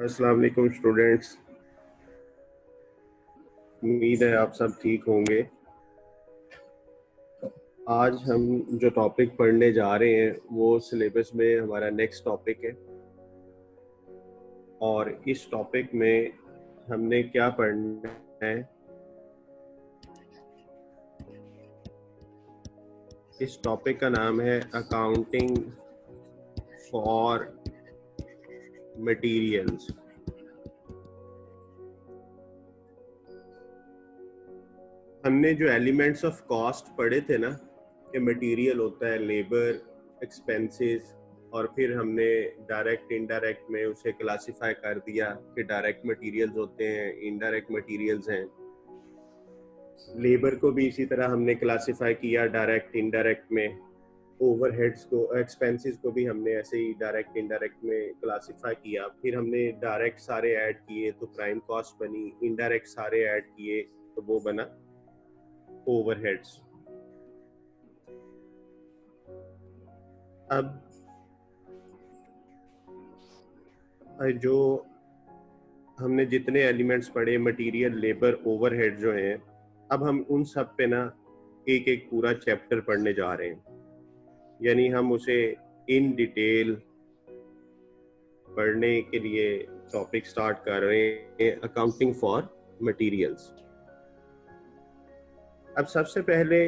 अस्सलाम वालेकुम स्टूडेंट्स। उम्मीद है आप सब ठीक होंगे। आज हम जो टॉपिक पढ़ने जा रहे हैं वो सिलेबस में हमारा नेक्स्ट टॉपिक है और इस टॉपिक में हमने क्या पढ़ना है, इस टॉपिक का नाम है अकाउंटिंग फॉर मटेरियल्स। हमने जो एलिमेंट्स ऑफ कॉस्ट पढ़े थे ना कि मटेरियल होता है लेबर, एक्सपेंसेस, और फिर हमने डायरेक्ट इनडायरेक्ट में उसे क्लासिफाई कर दिया कि डायरेक्ट मटेरियल्स होते हैं, इनडायरेक्ट मटेरियल्स हैं। लेबर को भी इसी तरह हमने क्लासिफाई किया डायरेक्ट इनडायरेक्ट में। ओवरहेड्स को, एक्सपेंसेस को भी हमने ऐसे ही डायरेक्ट इनडायरेक्ट में क्लासिफाई किया। फिर हमने डायरेक्ट सारे ऐड किए तो प्राइम कॉस्ट बनी, इनडायरेक्ट सारे ऐड किए तो वो बना ओवरहेड्स। अब जो हमने जितने एलिमेंट्स पढ़े, मटेरियल, लेबर, ओवरहेड जो हैं, अब हम उन सब पे ना एक एक पूरा चैप्टर पढ़ने जा रहे हैं। यानी हम उसे इन डिटेल पढ़ने के लिए टॉपिक स्टार्ट कर रहे हैं, अकाउंटिंग फॉर मटेरियल्स। अब सबसे पहले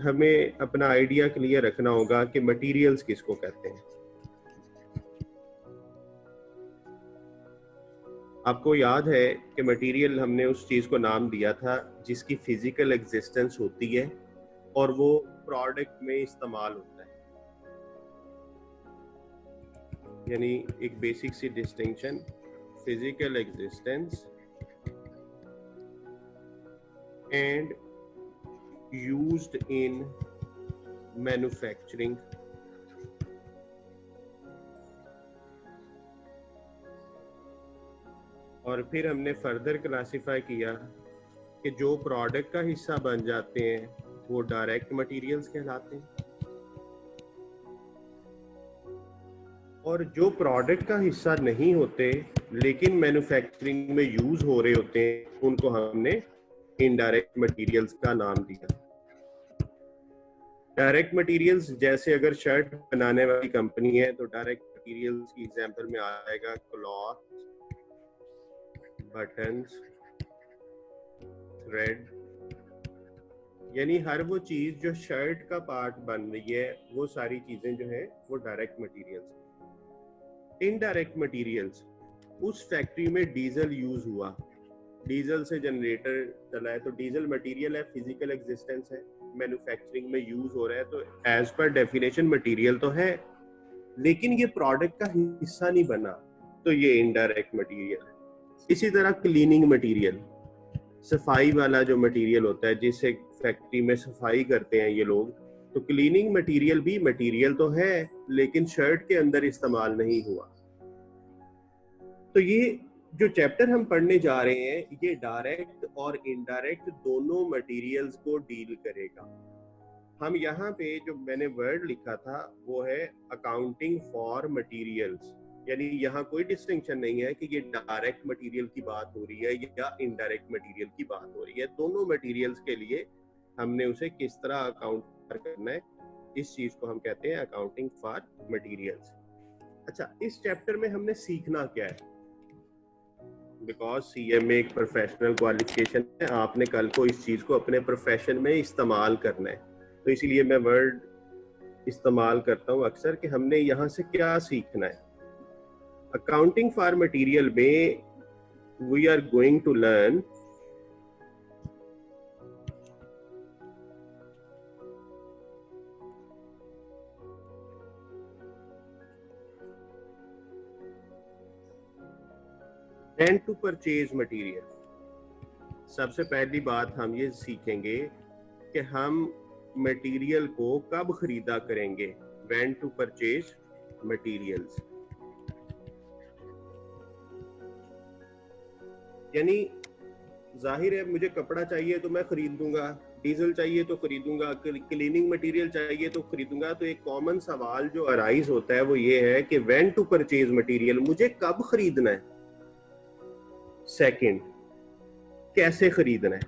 हमें अपना आइडिया क्लियर रखना होगा कि मटेरियल्स किसको कहते हैं। आपको याद है कि मटेरियल हमने उस चीज को नाम दिया था जिसकी फिजिकल एग्जिस्टेंस होती है और वो प्रोडक्ट में इस्तेमाल होता है। यानी एक बेसिक सी distinction, physical existence and used in manufacturing. और फिर हमने फर्दर क्लासिफाई किया कि जो प्रोडक्ट का हिस्सा बन जाते हैं वो डायरेक्ट मटेरियल्स कहलाते हैं, और जो प्रोडक्ट का हिस्सा नहीं होते लेकिन मैन्युफैक्चरिंग में यूज हो रहे होते हैं उनको हमने इनडायरेक्ट मटेरियल्स का नाम दिया। डायरेक्ट मटेरियल्स जैसे अगर शर्ट बनाने वाली कंपनी है तो डायरेक्ट मटेरियल्स की एग्जांपल में आएगा क्लॉथ, बटन्स, थ्रेड। यानी हर वो चीज जो शर्ट का पार्ट बन रही है वो सारी चीजें जो है वो डायरेक्ट मटेरियल्स। इनडायरेक्ट मटेरियल्स, उस फैक्ट्री में डीजल यूज हुआ, डीजल से जनरेटर चला है तो डीजल मटेरियल है, फिजिकल एग्जिस्टेंस है, मैन्युफैक्चरिंग में यूज हो रहा है तो एज पर डेफिनेशन मटेरियल तो है, लेकिन ये प्रोडक्ट का हिस्सा नहीं बना तो ये इनडायरेक्ट मटेरियल है। इसी तरह क्लीनिंग मटेरियल, सफाई वाला जो मटेरियल होता है जिससे फैक्ट्री में सफाई करते हैं ये लोग, तो क्लीनिंग मटेरियल भी मटेरियल तो है लेकिन शर्ट के अंदर इस्तेमाल नहीं हुआ। तो ये जो चैप्टर हम पढ़ने जा रहे हैं ये डायरेक्ट और इनडायरेक्ट दोनों मटेरियल्स को डील करेगा। हम यहाँ पे जो मैंने वर्ड लिखा था वो है अकाउंटिंग फॉर मटेरियल्स। यानी यहाँ कोई डिस्टिंक्शन नहीं है कि ये डायरेक्ट मटेरियल की बात हो रही है या इनडायरेक्ट मटेरियल की बात हो रही है। दोनों मटेरियल्स के लिए हमने उसे किस तरह अकाउंट करना है, इस चीज को हम कहते हैं अकाउंटिंग फॉर मटेरियल्स। अच्छा, इस चैप्टर में हमने सीखना क्या है? बिकॉज सीएमए एक प्रोफेशनल क्वालिफिकेशन है, आपने कल को इस चीज को अपने प्रोफेशन में इस्तेमाल करना है, तो इसीलिए मैं वर्ड इस्तेमाल करता हूँ अक्सर कि हमने यहाँ से क्या सीखना है। अकाउंटिंग फॉर मटेरियल में we are going to learn when to purchase material. सबसे पहली बात हम ये सीखेंगे कि हम मटेरियल को कब खरीदा करेंगे, व्हेन टू परचेज मटेरियल्स। यानी जाहिर है मुझे कपड़ा चाहिए तो मैं खरीद दूंगा, डीजल चाहिए तो खरीदूंगा, क्लीनिंग मटेरियल चाहिए तो खरीदूंगा। तो एक कॉमन सवाल जो अराइज होता है वो ये है कि व्हेन टू परचेज मटेरियल, मुझे कब खरीदना है। सेकंड, कैसे खरीदना है,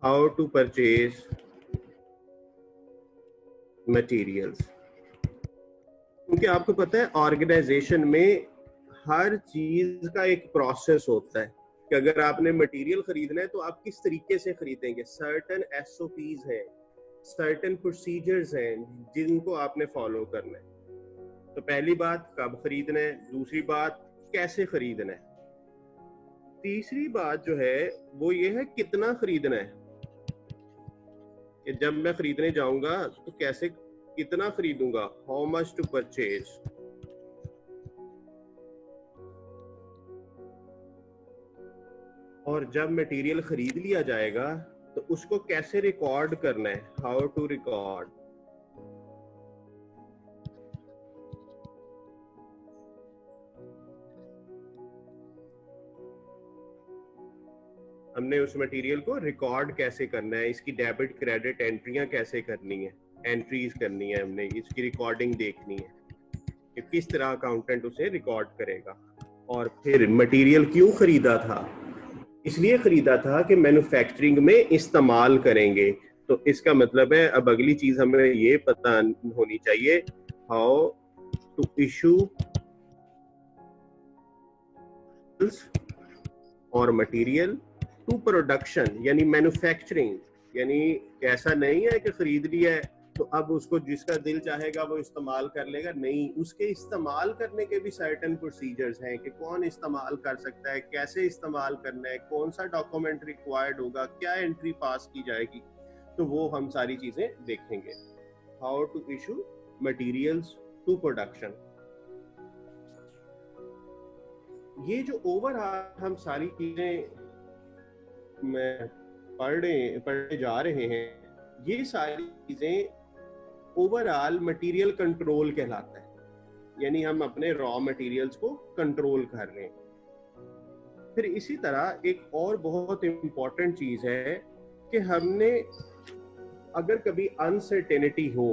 हाउ टू परचेज मटेरियल्स। क्योंकि आपको पता है ऑर्गेनाइजेशन में हर चीज का एक प्रोसेस होता है कि अगर आपने मटेरियल खरीदना है तो आप किस तरीके से खरीदेंगे। सर्टन एसओपीज हैं, सर्टन प्रोसीजर्स हैं जिनको आपने फॉलो करना है। तो पहली बात कब खरीदना है, दूसरी बात कैसे खरीदना है, तीसरी बात जो है वो ये है कितना खरीदना है, कि जब मैं खरीदने जाऊंगा तो कैसे कितना खरीदूंगा, हाउ मच टू परचेज। और जब मटेरियल खरीद लिया जाएगा तो उसको कैसे रिकॉर्ड करना है, हाउ टू रिकॉर्ड। हमने उस मटेरियल को रिकॉर्ड कैसे करना है, इसकी डेबिट क्रेडिट एंट्रियां कैसे करनी है, एंट्रीज करनी है, हमने इसकी रिकॉर्डिंग देखनी है कि किस तरह अकाउंटेंट उसे रिकॉर्ड करेगा। और फिर मटेरियल क्यों खरीदा था, इसलिए खरीदा था कि मैन्युफैक्चरिंग में इस्तेमाल करेंगे। तो इसका मतलब है अब अगली चीज हमें ये पता होनी चाहिए, हाउ टू इशू और मटेरियल टू प्रोडक्शन, यानी मैन्युफैक्चरिंग। यानी ऐसा नहीं है कि खरीद लिया है तो अब उसको जिसका दिल चाहेगा वो इस्तेमाल कर लेगा, नहीं, उसके इस्तेमाल करने के भी सर्टेन प्रोसीजर्स हैं कि कौन इस्तेमाल कर सकता है, कैसे इस्तेमाल करना है, कौन सा डॉक्यूमेंट रिक्वायर्ड होगा, क्या एंट्री पास की जाएगी। तो वो हम सारी चीजें देखेंगे, how to issue materials to production. ये जो ओवरऑल हम सारी चीजें में पढ़ने जा रहे हैं, ये सारी चीजें ओवरऑल मटेरियल कंट्रोल कहलाता है, यानी हम अपने रॉ मटेरियल्स को कंट्रोल कर रहे हैं। फिर इसी तरह एक और बहुत इंपॉर्टेंट चीज है कि हमने अगर कभी अनसर्टेनिटी हो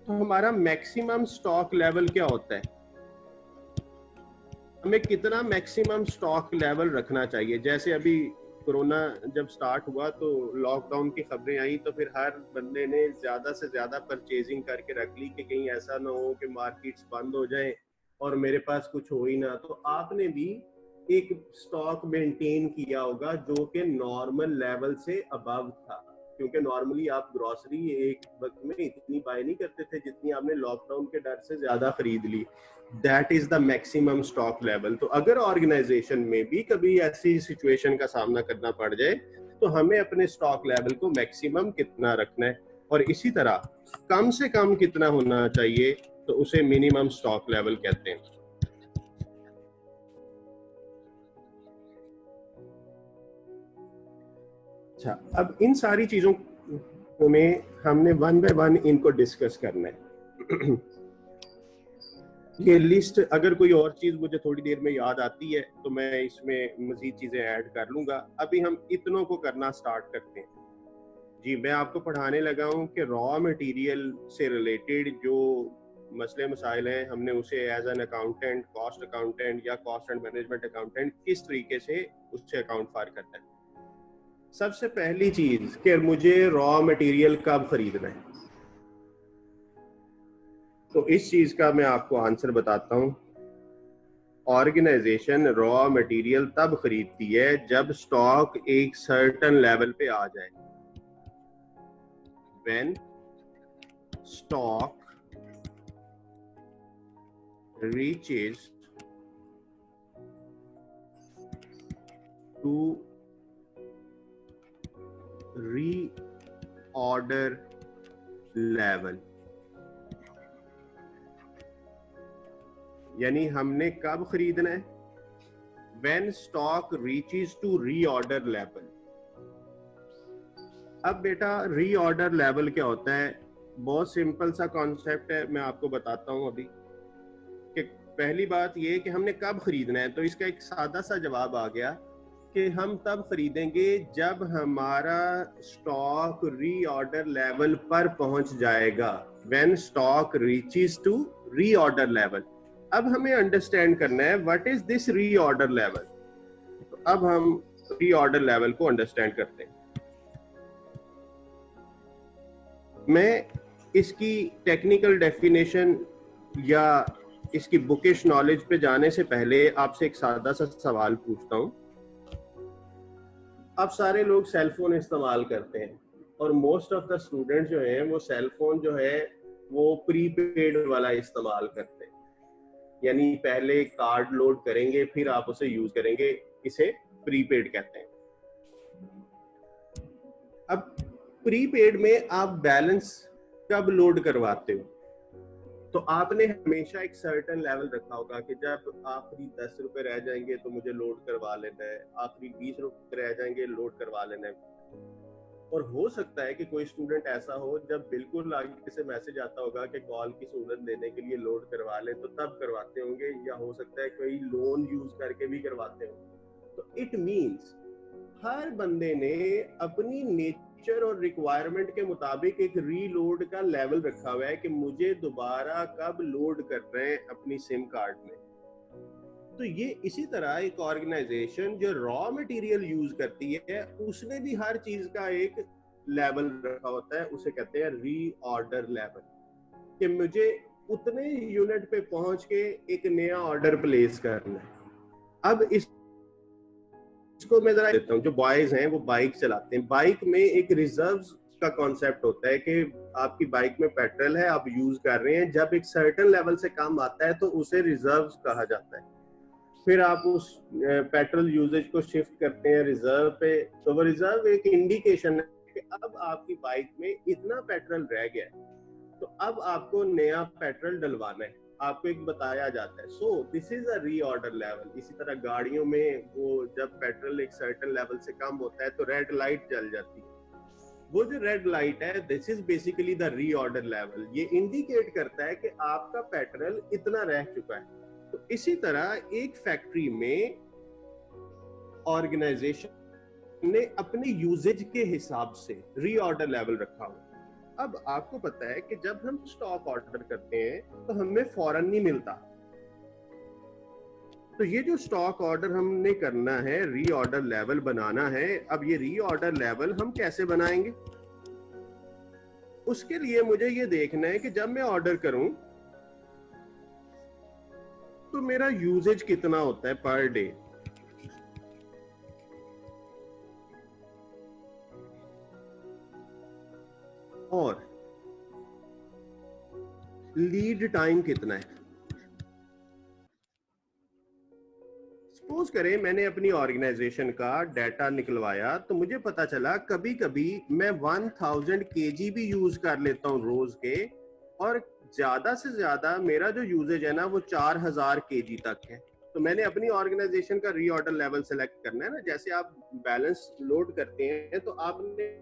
तो हमारा मैक्सिमम स्टॉक लेवल क्या होता है, हमें कितना मैक्सिमम स्टॉक लेवल रखना चाहिए। जैसे अभी कोरोना जब स्टार्ट हुआ तो लॉकडाउन की खबरें आई तो फिर हर बंदे ने ज्यादा से ज्यादा परचेजिंग करके रख ली कि कहीं ऐसा ना हो कि मार्केट्स बंद हो जाए और मेरे पास कुछ हो ही ना। तो आपने भी एक स्टॉक मेंटेन किया होगा जो कि नॉर्मल लेवल से अबव था, क्योंकि नॉर्मली आप ग्रोसरी एक वक्त में इतनी बाय नहीं करते थे जितनी आपने लॉकडाउन के डर से ज्यादा खरीद ली। That is the maximum stock level. तो अगर ऑर्गेनाइजेशन में भी कभी ऐसी सिचुएशन का सामना करना पड़ जाए तो हमें अपने स्टॉक लेवल को मैक्सिमम कितना रखना है, और इसी तरह कम से कम कितना होना चाहिए, तो उसे मिनिमम स्टॉक लेवल कहते हैं। अच्छा, अब इन सारी चीजों में हमने वन बाय वन इनको डिस्कस करना है। ये लिस्ट अगर कोई और चीज मुझे थोड़ी देर में याद आती है तो मैं इसमें मजीद चीजें ऐड कर लूंगा। अभी हम इतनों को करना स्टार्ट करते हैं। जी, मैं आपको पढ़ाने लगा हूँ कि रॉ मटेरियल से रिलेटेड जो मसले मसाइल हैं, हमने उसे as an accountant, cost accountant या कॉस्ट एंड मैनेजमेंट अकाउंटेंट किस तरीके से उससे अकाउंट फार करता है। सबसे पहली चीज कि मुझे रॉ मटेरियल कब खरीदना है, तो इस चीज का मैं आपको आंसर बताता हूं। ऑर्गेनाइजेशन रॉ मटेरियल तब खरीदती है जब स्टॉक एक सर्टेन लेवल पे आ जाए। When stock reaches to reorder level, यानी हमने कब खरीदना है, when stock reaches to reorder level. अब बेटा रीऑर्डर लेवल क्या होता है, बहुत सिंपल सा कॉन्सेप्ट है, मैं आपको बताता हूं अभी। कि पहली बात ये कि हमने कब खरीदना है, तो इसका एक सादा सा जवाब आ गया कि हम तब खरीदेंगे जब हमारा स्टॉक रीऑर्डर लेवल पर पहुंच जाएगा। When stock reaches to reorder level, अब हमें अंडरस्टैंड करना है what is this reorder level. तो अब हम रीऑर्डर लेवल को अंडरस्टैंड करते हैं। मैं इसकी टेक्निकल डेफिनेशन या इसकी बुकिश नॉलेज पे जाने से पहले आपसे एक सादा सा सवाल पूछता हूं। अब सारे लोग सेल फोन इस्तेमाल करते हैं और मोस्ट ऑफ द स्टूडेंट जो हैं वो सेल फोन जो है वो प्रीपेड वाला इस्तेमाल करते हैं, यानी पहले कार्ड लोड करेंगे फिर आप उसे यूज करेंगे, इसे प्रीपेड कहते हैं। अब प्रीपेड में आप बैलेंस कब लोड करवाते हो? तो आपने हमेशा एक सर्टेन लेवल रखा होगा कि जब आखिरी 10 रुपए रह जाएंगे तो मुझे लोड करवा लेना है, आखिरी 20 रुपए रह जाएंगे लोड करवा लेना है। और हो सकता है कि कोई स्टूडेंट ऐसा हो जब बिल्कुल आगे से मैसेज आता होगा कि कॉल की सहूलत देने के लिए लोड करवा ले, तो तब करवाते होंगे, या हो सकता है कोई लोन यूज करके भी करवाते होंगे। तो इट मींस हर बंदे ने अपनी नेचर और रिक्वायरमेंट के मुताबिक एक रीलोड का लेवल रखा हुआ है कि मुझे दोबारा कब लोड कर रहे हैं अपनी सिम कार्ड में। तो ये इसी तरह एक ऑर्गेनाइजेशन जो रॉ मटेरियल यूज करती है उसने भी हर चीज का एक लेवल रखा होता है, उसे कहते हैं रीऑर्डर लेवल, कि मुझे उतने यूनिट पे पहुंच के एक नया ऑर्डर प्लेस करना है। अब इसको मैं जरा देता हूँ। जो बॉयज हैं वो बाइक चलाते हैं, बाइक में एक रिजर्व का कॉन्सेप्ट होता है कि आपकी बाइक में पेट्रोल है, आप यूज कर रहे हैं, जब एक सर्टेन लेवल से कम आता है तो उसे रिजर्व कहा जाता है। फिर आप उस पेट्रोल यूजेज को शिफ्ट करते हैं रिजर्व पे, तो वो रिजर्व एक इंडिकेशन है कि अब आपकी बाइक में इतना पेट्रोल रह गया है, तो अब आपको नया पेट्रोल डलवाना है, आपको एक बताया जाता है। So this is a reorder level. इसी तरह गाड़ियों में वो जब पेट्रोल एक सर्टेन लेवल से कम होता है तो रेड लाइट जल जाती है। वो जो रेड लाइट है this is basically the reorder level. ये इंडिकेट करता है कि आपका पेट्रोल इतना रह चुका है। तो इसी तरह एक फैक्ट्री में ऑर्गेनाइजेशन ने अपने यूजेज के हिसाब से रीऑर्डर लेवल रखा हुआ। अब आपको पता है कि जब हम स्टॉक ऑर्डर करते हैं तो हमें फौरन नहीं मिलता, तो ये जो स्टॉक ऑर्डर हमने करना है, रीऑर्डर लेवल बनाना है। अब ये रीऑर्डर लेवल हम कैसे बनाएंगे? उसके लिए मुझे ये देखना है कि जब मैं ऑर्डर करूं तो मेरा यूजेज कितना होता है पर डे। और लीड टाइम कितना है। सपोज करें मैंने अपनी ऑर्गेनाइजेशन का डाटा निकलवाया तो मुझे पता चला कभी कभी मैं 1000 kg भी यूज कर लेता हूं रोज के, और ज्यादा से ज्यादा मेरा जो यूजेज है ना वो 4000 kg तक है। तो मैंने अपनी ऑर्गेनाइजेशन का रीऑर्डर लेवल सेलेक्ट करना है ना। जैसे आप बैलेंस लोड करते हैं तो आपने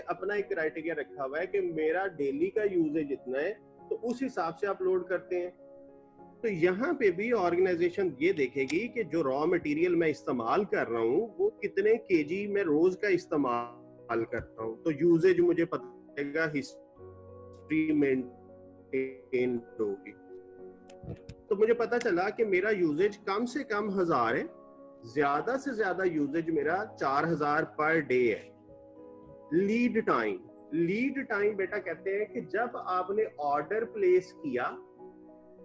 अपना एक क्राइटेरिया रखा हुआ है कि मेरा डेली का यूजेज इतना है, तो उस हिसाब से आप लोड करते हैं। तो यहाँ पे भी ऑर्गेनाइजेशन ये देखेगी कि जो रॉ मटेरियल मैं इस्तेमाल कर रहा हूँ वो कितने केजी मैं रोज का इस्तेमाल करता हूँ। तो यूजेज मुझे पता चलेगा, हिस्ट्री मेंटेन होगी। तो मुझे पता चला कि मेरा यूजेज कम से कम 1000 है, ज्यादा से ज्यादा यूजेज मेरा 4000 पर डे है। लीड टाइम बेटा कहते हैं कि जब आपने ऑर्डर प्लेस किया,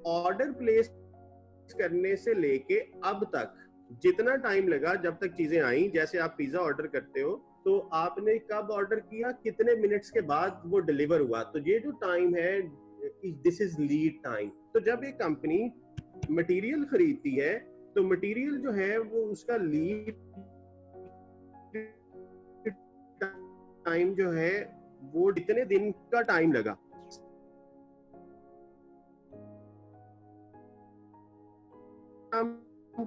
ऑर्डर प्लेस करने से लेके अब तक जितना टाइम लगा जब तक चीजें आई। जैसे आप पिज्जा ऑर्डर करते हो तो आपने कब ऑर्डर किया, कितने मिनट्स के बाद वो डिलीवर हुआ, तो ये जो टाइम है दिस इज लीड टाइम। तो जब एक कंपनी मटेरियल खरीदती है तो मटेरियल जो है वो उसका लीड टाइम जो है वो कितने दिन का टाइम लगा।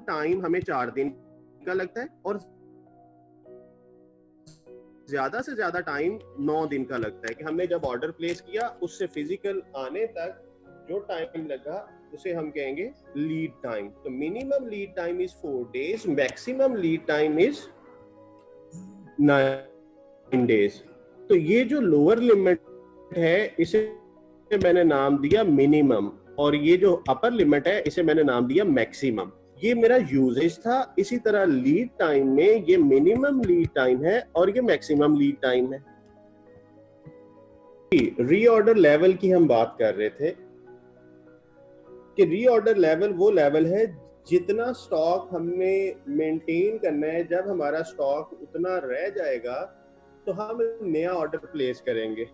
टाइम हमें 4 दिन का लगता है और ज्यादा से ज्यादा टाइम 9 दिन का लगता है कि हमने जब ऑर्डर प्लेस किया उससे फिजिकल आने तक जो टाइम लगा उसे हम कहेंगे लीड टाइम। तो minimum lead time is 4 days, maximum lead time is 9 days। तो ये जो लोअर लिमिट है इसे मैंने नाम दिया मिनिमम। और ये जो अपर लिमिट है इसे मैंने नाम दिया मैक्सिमम। ये मेरा यूजेज था। इसी तरह लीड टाइम में ये मिनिमम लीड टाइम है और ये मैक्सिमम लीड टाइम है। रीऑर्डर लेवल की हम बात कर रहे थे कि रीऑर्डर लेवल वो लेवल है जितना स्टॉक हमने मेंटेन करना है। जब हमारा स्टॉक उतना रह जाएगा तो हम नया ऑर्डर प्लेस करेंगे।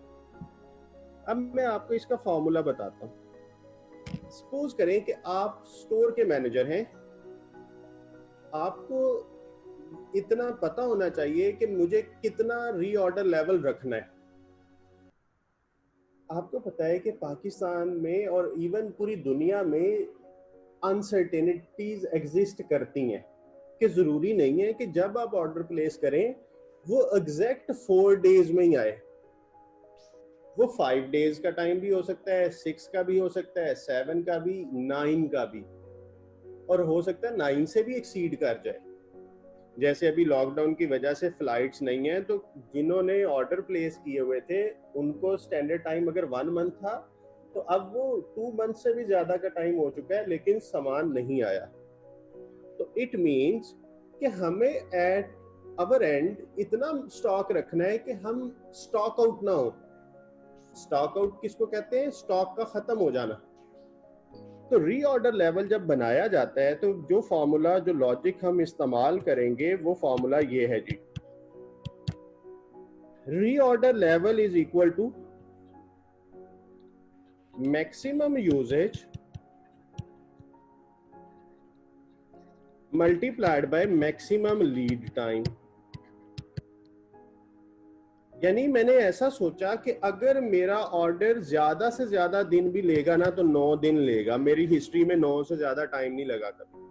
अब मैं आपको इसका फॉर्मूला बताता हूं। सपोज करें कि आप स्टोर के मैनेजर हैं। आपको इतना पता होना चाहिए कि मुझे कितना रीऑर्डर लेवल रखना है। आपको पता है कि पाकिस्तान में और इवन पूरी दुनिया में अनसर्टेनिटीज एग्जिस्ट करती हैं कि जरूरी नहीं है कि जब आप ऑर्डर प्लेस करें वो एग्जैक्ट 4 डेज में ही आए। वो 5 डेज का टाइम भी हो सकता है, 6 का भी हो सकता है, 7 का भी, 9 का भी, और हो सकता है 9 से भी एक्सीड कर जाए। जैसे अभी लॉकडाउन की वजह से फ्लाइट्स नहीं है तो जिन्होंने ऑर्डर प्लेस किए हुए थे उनको स्टैंडर्ड टाइम अगर 1 मंथ था तो अब वो 2 मंथ से भी ज्यादा का टाइम हो चुका है लेकिन सामान नहीं आया। तो इट मींस कि हमें एट अवर एंड इतना स्टॉक रखना है कि हम स्टॉक आउट ना हो। स्टॉक आउट किसको कहते हैं? स्टॉक का खत्म हो जाना। तो रीऑर्डर लेवल जब बनाया जाता है तो जो फॉर्मूला, जो लॉजिक हम इस्तेमाल करेंगे वो फॉर्मूला ये है जी। Reorder level is equal to maximum usage multiplied by maximum lead time. यानी मैंने ऐसा सोचा कि अगर मेरा ऑर्डर ज्यादा से ज्यादा दिन भी लेगा ना तो 9 दिन लेगा। मेरी हिस्ट्री में 9 से ज्यादा टाइम नहीं लगा कभी।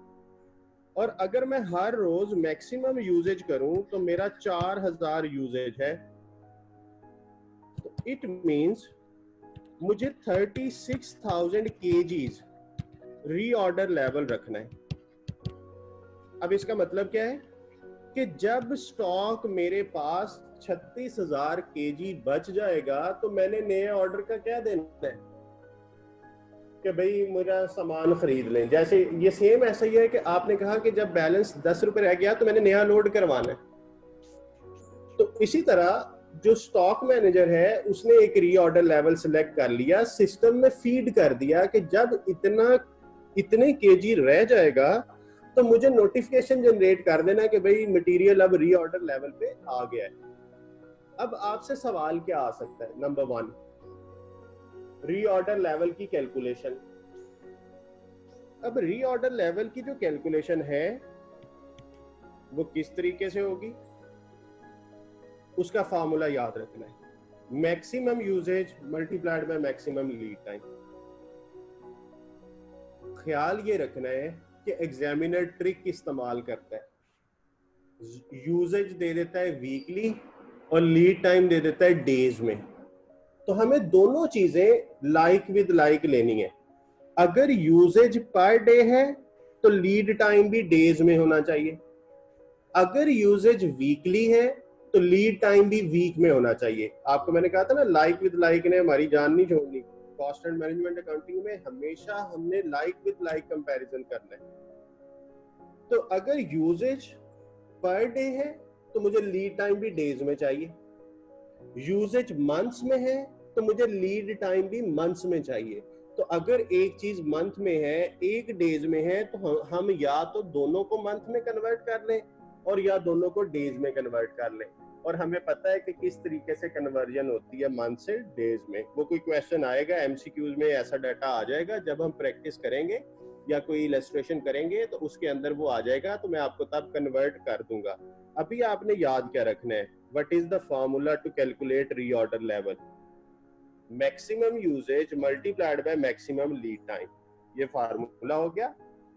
और अगर मैं हर रोज मैक्सिमम यूजेज करूं तो मेरा 4000 यूजेज है। तो इट मींस मुझे 36,000 केजीज रीऑर्डर लेवल रखना है। अब इसका मतलब क्या है कि जब स्टॉक मेरे पास 36,000 केजी बच जाएगा तो मैंने नए ऑर्डर का क्या देना है कि भाई मेरा सामान खरीद लें। जैसे ये सेम ऐसा ही है कि आपने कहा कि जब बैलेंस 10 रुपए रह गया तो मैंने नया लोड करवाना है। तो इसी तरह जो स्टॉक मैनेजर है उसने एक रीऑर्डर लेवल सिलेक्ट कर लिया, सिस्टम में फीड कर दिया कि जब इतने केजी रह जाएगा तो मुझे नोटिफिकेशन जनरेट कर देना कि भाई मटेरियल अब रीऑर्डर लेवल पे आ गया है। अब आपसे सवाल क्या आ सकता है? नंबर 1, रीऑर्डर लेवल की कैलकुलेशन। अब रीऑर्डर लेवल की जो कैलकुलेशन है वो किस तरीके से होगी उसका फॉर्मूला याद रखना है। Maximum usage multiplied by maximum lead time. ख्याल ये रखना है कि एग्जामिनर ट्रिक इस्तेमाल करता है। यूजेज दे देता है वीकली और लीड टाइम दे देता है डेज में। तो हमें दोनों चीजें लाइक विद लाइक लेनी है। अगर यूजेज पर डे है तो लीड टाइम भी डेज में होना चाहिए। अगर यूजेज वीकली है तो लीड टाइम भी वीक में होना चाहिए। आपको मैंने कहा था ना, लाइक विद लाइक ने हमारी जान नहीं छोड़नी। कॉस्ट एंड मैनेजमेंट अकाउंटिंग में हमेशा हमने लाइक विद लाइक कंपैरिजन करना है। तो अगर यूजेज पर डे है तो मुझे लीड टाइम भी डेज में चाहिए। यूजेज मंथ्स में है तो मुझे लीड टाइम भी मंथ्स में चाहिए। तो अगर एक चीज मंथ में है, एक डेज में है, तो हम या तो दोनों को मंथ में कन्वर्ट कर लें और या दोनों को डेज में कन्वर्ट कर लें। और हमें पता है कि किस तरीके से कन्वर्जन होती है मंथ से डेज में। वो कोई क्वेश्चन आएगा एमसीक्यूज में, ऐसा डाटा आ जाएगा। जब हम प्रैक्टिस करेंगे या कोई इलस्ट्रेशन करेंगे तो उसके अंदर वो आ जाएगा, तो मैं आपको तब कन्वर्ट कर दूंगा। अभी आपने याद क्या रखना है? What is the formula to calculate reorder level? Maximum usage multiplied by maximum lead time. ये फार्मूला हो गया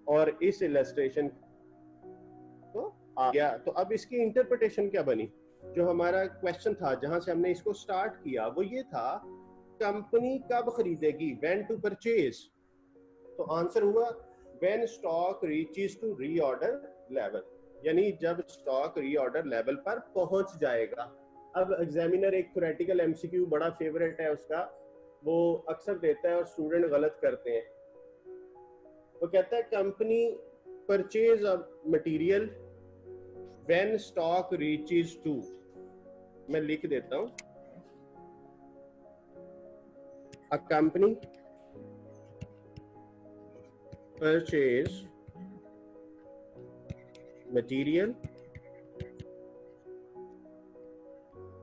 और इस इलस्ट्रेशन तो आ गया। तो अब इसकी इंटरप्रिटेशन क्या बनी? जो हमारा क्वेश्चन था जहां से हमने इसको स्टार्ट किया वो ये था, कंपनी कब खरीदेगी, व्हेन टू परचेज। तो आंसर हुआ when stock reaches to reorder level, यानी जब स्टॉक रीऑर्डर लेवल पर पहुंच जाएगा। अब एग्जामिनर एक थ्योरेटिकल एमसीक्यू बड़ा फेवरेट है उसका, वो अक्सर देता है और स्टूडेंट गलत करते हैं वो कहता है company purchase a material when stock reaches to, मैं लिख देता हूं, a company purchase material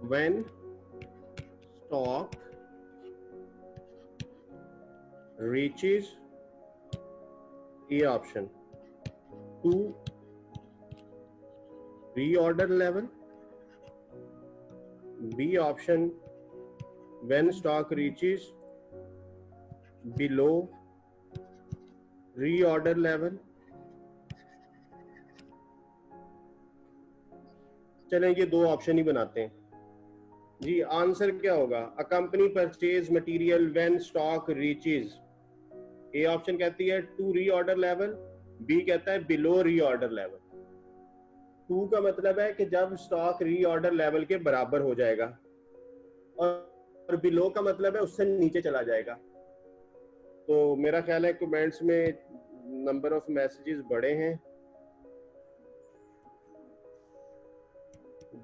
when stock reaches A option to reorder level, B option when stock reaches below reorder level। चलें ये दो ऑप्शन ही बनाते हैं जी। आंसर क्या होगा? अ company purchase material when stock reaches, A option कहती है टू रीऑर्डर लेवल, बी कहता है बिलो रीऑर्डर लेवल। टू का मतलब है कि जब स्टॉक रीऑर्डर लेवल के बराबर हो जाएगा, और बिलो का मतलब है उससे नीचे चला जाएगा। तो मेरा ख्याल है कमेंट्स में नंबर ऑफ मैसेजेस बड़े हैं,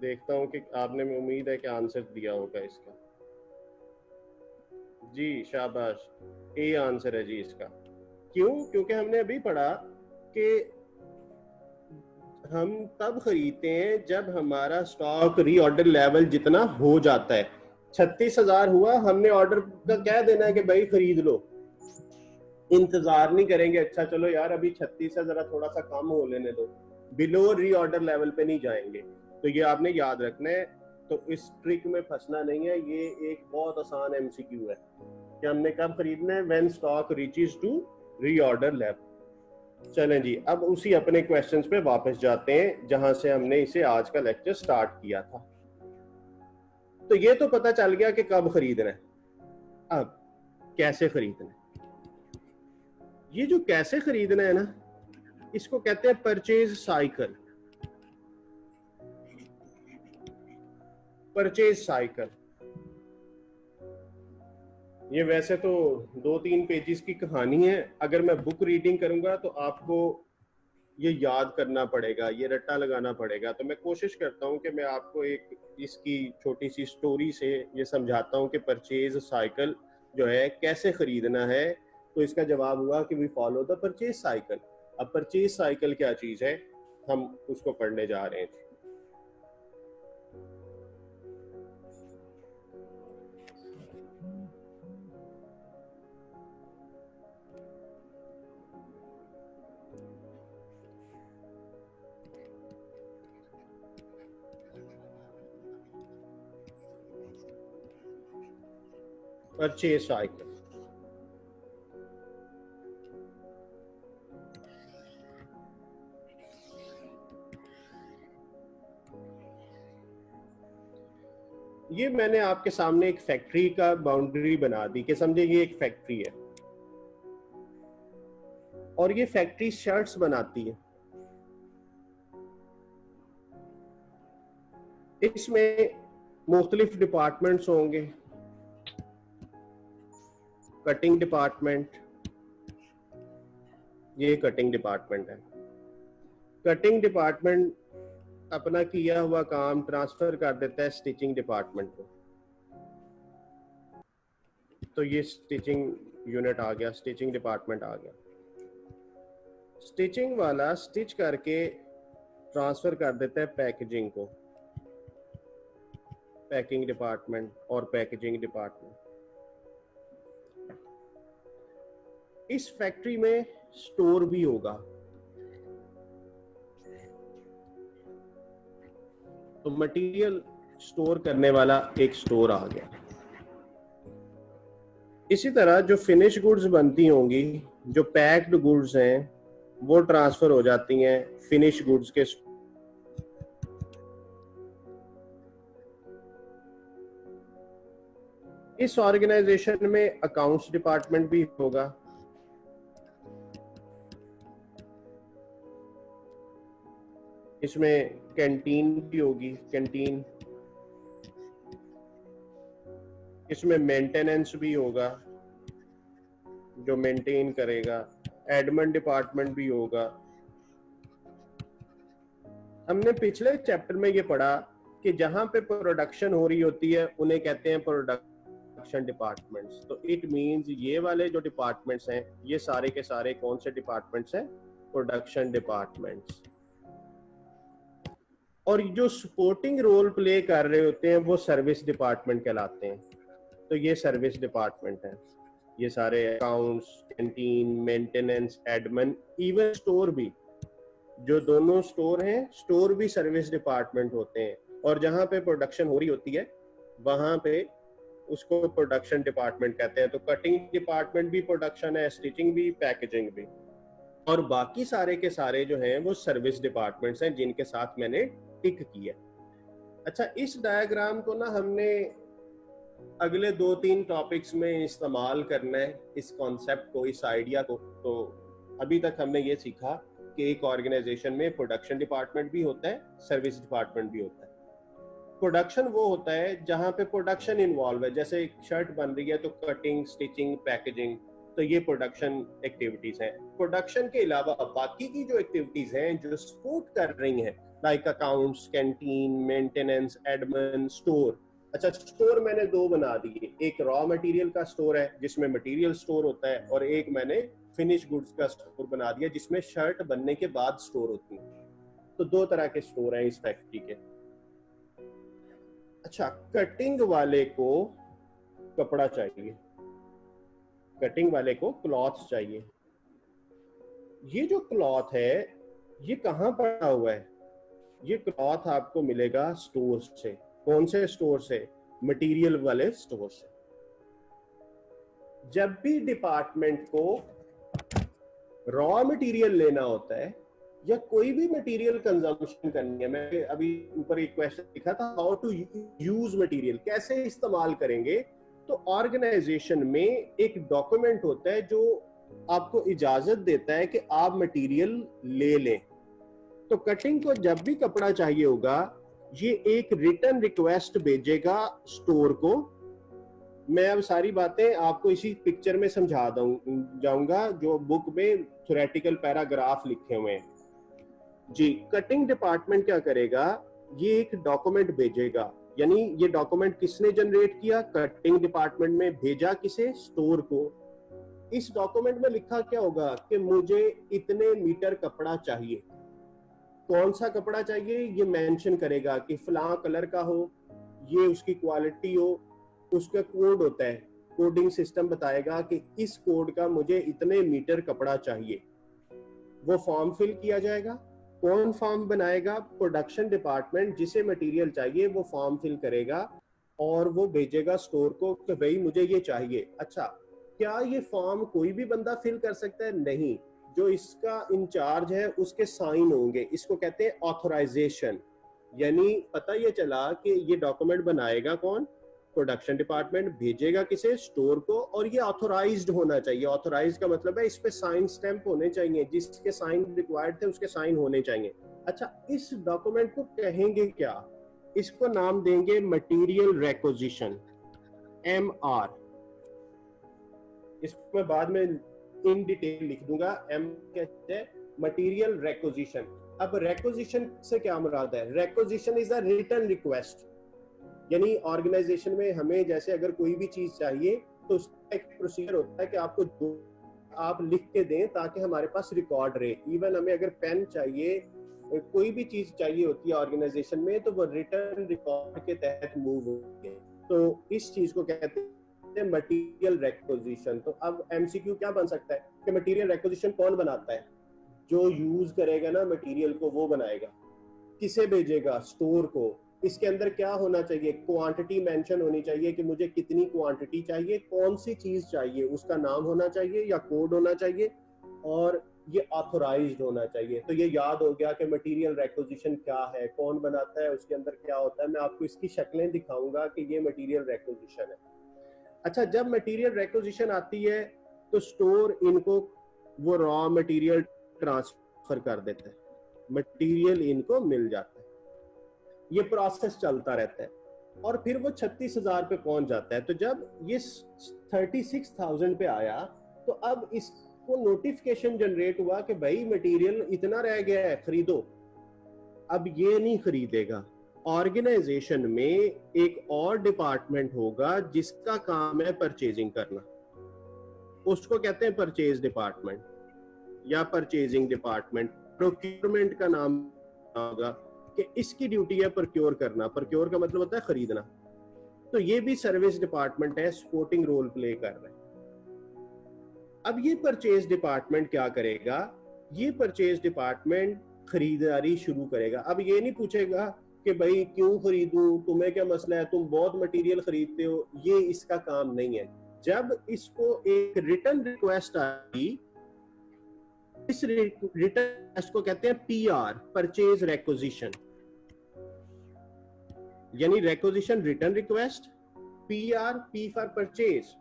देखता हूं कि आपने, में उम्मीद है कि आंसर दिया होगा इसका। जी शाबाश, ए आंसर है जी इसका। क्यों? क्योंकि हमने अभी पढ़ा कि हम तब खरीदते हैं जब हमारा स्टॉक रीऑर्डर लेवल जितना हो जाता है। 36,000 हुआ, हमने ऑर्डर का कह देना है कि भाई खरीद लो, इंतजार नहीं करेंगे, अच्छा चलो यार अभी 36 है, जरा थोड़ा सा कम हो लेने दो, बिलो रीऑर्डर लेवल पे नहीं जाएंगे। तो ये आपने याद रखना है, तो इस ट्रिक में फंसना नहीं है। ये एक बहुत आसान एमसीक्यू है कि हमने कब खरीदना है, when stock reaches to reorder level. चलें जी, अब उसी अपने क्वेश्चंस पे वापस जाते हैं जहां से हमने इसे आज का लेक्चर स्टार्ट किया था। तो ये तो पता चल गया कि कब खरीदना है, अब कैसे खरीदना है। ये जो कैसे खरीदना है ना, इसको कहते हैं परचेज साइकिल। परचेज साइकिल ये वैसे तो 2-3 पेजेस की कहानी है। अगर मैं बुक रीडिंग करूंगा तो आपको ये याद करना पड़ेगा, ये रट्टा लगाना पड़ेगा। तो मैं कोशिश करता हूं कि मैं आपको एक इसकी छोटी सी स्टोरी से ये समझाता हूं कि परचेज साइकिल जो है कैसे खरीदना है। तो इसका जवाब हुआ कि we follow the purchase cycle. अब परचेज साइकिल क्या चीज है, हम उसको पढ़ने जा रहे हैं। परचेज साइकिल, ये मैंने आपके सामने एक फैक्ट्री का बाउंड्री बना दी कि समझे ये एक फैक्ट्री है और ये फैक्ट्री शर्ट्स बनाती है। इसमें मुख्तलिफ डिपार्टमेंट्स होंगे, कटिंग डिपार्टमेंट, ये कटिंग डिपार्टमेंट है। कटिंग डिपार्टमेंट अपना किया हुआ काम ट्रांसफर कर देता है स्टिचिंग डिपार्टमेंट को। तो ये स्टिचिंग यूनिट आ गया, स्टिचिंग डिपार्टमेंट आ गया। स्टिचिंग वाला स्टिच करके ट्रांसफर कर देता है पैकेजिंग को, पैकिंग डिपार्टमेंट और पैकेजिंग डिपार्टमेंट। इस फैक्ट्री में स्टोर भी होगा, तो मटेरियल स्टोर करने वाला एक स्टोर आ गया। इसी तरह जो फिनिश गुड्स बनती होंगी, जो पैक्ड गुड्स हैं, वो ट्रांसफर हो जाती हैं फिनिश गुड्स के। इस ऑर्गेनाइजेशन में अकाउंट्स डिपार्टमेंट भी होगा, इसमें कैंटीन भी होगी, कैंटीन, इसमें मेंटेनेंस भी होगा जो मेंटेन करेगा, एडमिन डिपार्टमेंट भी होगा। हमने पिछले चैप्टर में ये पढ़ा कि जहां पे प्रोडक्शन हो रही होती है उन्हें कहते हैं प्रोडक्शन डिपार्टमेंट्स। तो इट मींस ये वाले जो डिपार्टमेंट्स हैं ये सारे के सारे कौन से डिपार्टमेंट्स हैं? Production departments. और जो सपोर्टिंग रोल प्ले कर रहे होते हैं वो सर्विस डिपार्टमेंट कहलाते हैं। तो ये सर्विस डिपार्टमेंट है। ये सारे accounts, canteen, maintenance, admin, even store भी, जो दोनों स्टोर हैं, स्टोर भी सर्विस डिपार्टमेंट होते हैं। और जहां पे प्रोडक्शन हो रही होती है वहां पे उसको प्रोडक्शन डिपार्टमेंट कहते हैं। तो कटिंग डिपार्टमेंट भी प्रोडक्शन है, स्टिचिंग भी, पैकेजिंग भी, और बाकी सारे के सारे जो हैं वो सर्विस डिपार्टमेंट्स हैं जिनके साथ मैंने टिक किया। अच्छा, इस डायग्राम को ना हमने अगले 2-3 टॉपिक्स में इस्तेमाल करना है, इस कॉन्सेप्ट को, इस आइडिया को। तो अभी तक हमने ये सीखा कि एक ऑर्गेनाइजेशन में प्रोडक्शन डिपार्टमेंट भी होता है, सर्विस डिपार्टमेंट भी होता है। प्रोडक्शन वो होता है जहां पे प्रोडक्शन इन्वॉल्व है, जैसे एक शर्ट बन रही है तो कटिंग, स्टिचिंग, पैकेजिंग, तो ये प्रोडक्शन एक्टिविटीज हैं। प्रोडक्शन के अलावा बाकी की जो एक्टिविटीज हैं जो सपोर्ट कर रही हैं, like accounts, canteen, maintenance, admin, store. अच्छा, स्टोर मैंने दो बना दिए, एक रॉ मटेरियल का स्टोर है जिसमें मटेरियल स्टोर होता है, और एक मैंने फिनिश गुड्स का स्टोर बना दिया जिसमें शर्ट बनने के बाद स्टोर होती है। तो दो तरह के स्टोर हैं इस फैक्ट्री के। अच्छा, कटिंग वाले को कपड़ा चाहिए, कटिंग वाले को क्लॉथ चाहिए। ये जो क्लॉथ है ये कहाँ पड़ा हुआ है? ये क्लॉथ आपको मिलेगा स्टोर से। कौन से स्टोर से? मटेरियल वाले स्टोर से। जब भी डिपार्टमेंट को रॉ मटेरियल लेना होता है या कोई भी मटेरियल कंजम्पशन करनी है, मैं अभी ऊपर एक क्वेश्चन लिखा था, हाउ टू यूज मटेरियल, कैसे इस्तेमाल करेंगे। तो ऑर्गेनाइजेशन में एक डॉक्यूमेंट होता है जो आपको इजाजत देता है कि आप मटेरियल ले लें। तो कटिंग को जब भी कपड़ा चाहिए होगा ये एक रिटर्न रिक्वेस्ट भेजेगा स्टोर को। मैं अब सारी बातें आपको इसी पिक्चर में समझा जाऊंगा जो बुक में थ्योरेटिकल पैराग्राफ लिखे हुए हैं जी। कटिंग डिपार्टमेंट क्या करेगा, ये एक डॉक्यूमेंट भेजेगा, यानी ये डॉक्यूमेंट किसने जनरेट किया? कटिंग डिपार्टमेंट में भेजा किसे? स्टोर को। इस डॉक्यूमेंट में लिखा क्या होगा कि मुझे इतने मीटर कपड़ा चाहिए। कौन सा कपड़ा चाहिए ये मेंशन करेगा कि फलां कलर का हो, ये उसकी क्वालिटी हो, उसका कोड होता है, कोडिंग सिस्टम बताएगा कि इस कोड का मुझे इतने मीटर कपड़ा चाहिए। वो फॉर्म फिल किया जाएगा। कौन फॉर्म बनाएगा? प्रोडक्शन डिपार्टमेंट, जिसे मटेरियल चाहिए वो फॉर्म फिल करेगा और वो भेजेगा स्टोर को कि भाई मुझे ये चाहिए। अच्छा, क्या ये फॉर्म कोई भी बंदा फिल कर सकता है? नहीं, जो इसका इंचार्ज है उसके साइन होंगे। इसको कहते हैं ऑथराइजेशन। यानी पता ये चला कि ये डॉक्यूमेंट बनाएगा कौन? प्रोडक्शन डिपार्टमेंट, भेजेगा किसे? स्टोर को, और ये ऑथोराइज्ड होना चाहिए। ऑथोराइज्ड का मतलब है इस पे साइन स्टैंप होने चाहिए, जिसके साइन रिक्वायर्ड थे उसके साइन होने चाहिए। अच्छा, इस डॉक्यूमेंट को कहेंगे क्या? इसको नाम देंगे मटेरियल रेक्विजिशन, MR। इसको मैं बाद में इन डिटेल लिख दूंगा। M कहते हैं मटेरियल रेक्विजिशन। अब रेक्विजिशन से क्या मुराद है? Requisition is a return request, यानी ऑर्गेनाइजेशन में हमें जैसे अगर कोई भी चीज चाहिए तो उसका एक प्रोसीजर होता है कि आपको आप लिख के दें ताकि हमारे पास रिकॉर्ड रहे। इवन हमें अगर पेन चाहिए, कोई भी चीज चाहिए होती है ऑर्गेनाइजेशन में, तो वो रिटर्न रिकॉर्ड के तहत मूव होती है। तो इस चीज को कहते हैं मटेरियल रेक्विजिशन। तो अब MCQ क्या बन सकता है कि मटेरियल रेक्विजिशन कौन बनाता है? जो यूज करेगा ना मटेरियल को वो बनाएगा। किसे भेजेगा? स्टोर को। इसके अंदर क्या होना चाहिए? क्वांटिटी मेंशन होनी चाहिए कि मुझे कितनी क्वांटिटी चाहिए, कौन सी चीज चाहिए, उसका नाम होना चाहिए या कोड होना चाहिए, और ये ऑथोराइज्ड होना चाहिए। तो ये याद हो गया कि मटेरियल रेक्विजिशन क्या है, कौन बनाता है, उसके अंदर क्या होता है। मैं आपको इसकी शक्लें दिखाऊंगा कि ये मटेरियल रेक्विजिशन है। अच्छा, जब मटेरियल रेक्विजिशन आती है तो स्टोर इनको वो रॉ मटेरियल ट्रांसफर कर देता है, मटेरियल इनको मिल जाता है। ये प्रोसेस चलता रहता है और फिर वो 36,000 पे पहुंच जाता है। तो जब ये 36,000 पे आया तो अब इस वो नोटिफिकेशन जनरेट हुआ कि भाई मटेरियल इतना रह गया है, खरीदो। अब ये नहीं खरीदेगा। ऑर्गेनाइजेशन में एक और डिपार्टमेंट होगा जिसका काम है परचेजिंग करना, उसको कहते हैं परचेज डिपार्टमेंट या परचेजिंग डिपार्टमेंट। प्रोक्योरमेंट का नाम होगा कि इसकी ड्यूटी है प्रोक्योर करना। प्रोक्योर का मतलब होता है खरीदना। तो ये भी सर्विस डिपार्टमेंट है, सपोर्टिंग रोल प्ले कर रहा है। अब ये परचेज डिपार्टमेंट क्या करेगा? ये परचेज डिपार्टमेंट खरीदारी शुरू करेगा। अब ये नहीं पूछेगा कि भाई क्यों खरीदूं, तुम्हें क्या मसला है, तुम बहुत मटेरियल खरीदते हो। ये इसका काम नहीं है। जब इसको एक रिटर्न रिक्वेस्ट आई, इस रिटर्न रिक्वेस्ट को कहते हैं पीआर, परचेज रेक्विजिशन, यानी requisition return request, PR, P for purchase,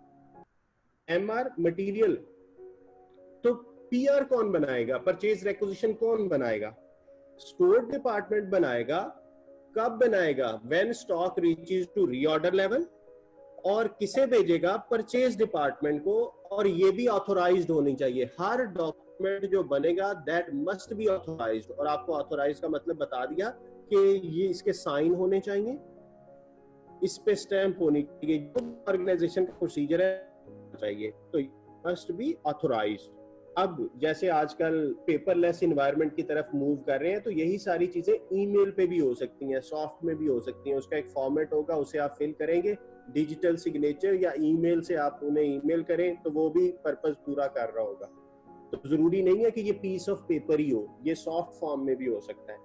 MR material. तो पीआर कौन बनाएगा? परचेज रेक्विजिशन कौन बनाएगा? स्टोर डिपार्टमेंट बनाएगा। कब बनाएगा? When stock reaches to reorder level. और किसे भेजेगा? परचेज डिपार्टमेंट को। और ये भी ऑथोराइज्ड होनी चाहिए। हर डॉक्यूमेंट जो बनेगा दैट मस्ट बी ऑथोराइज्ड। और आपको ऑथोराइज का मतलब बता दिया कि ये इसके साइन होने चाहिए, इस पे स्टैंप होनी चाहिए, जो ऑर्गेनाइजेशन का प्रोसीजर है चाहिए, तो मस्ट बी ऑथोराइज्ड। अब जैसे आजकल पेपरलेस इन्वायरमेंट की तरफ मूव कर रहे हैं, तो यही सारी चीजें ईमेल पे भी हो सकती हैं, सॉफ्ट में भी हो सकती हैं। उसका एक फॉर्मेट होगा, उसे आप फिल करेंगे, डिजिटल सिग्नेचर या ईमेल से आप उन्हें ईमेल करें तो वो भी पर्पस पूरा कर रहा होगा। तो जरूरी नहीं है कि ये पीस ऑफ पेपर ही हो, ये सॉफ्ट फॉर्म में भी हो सकता है।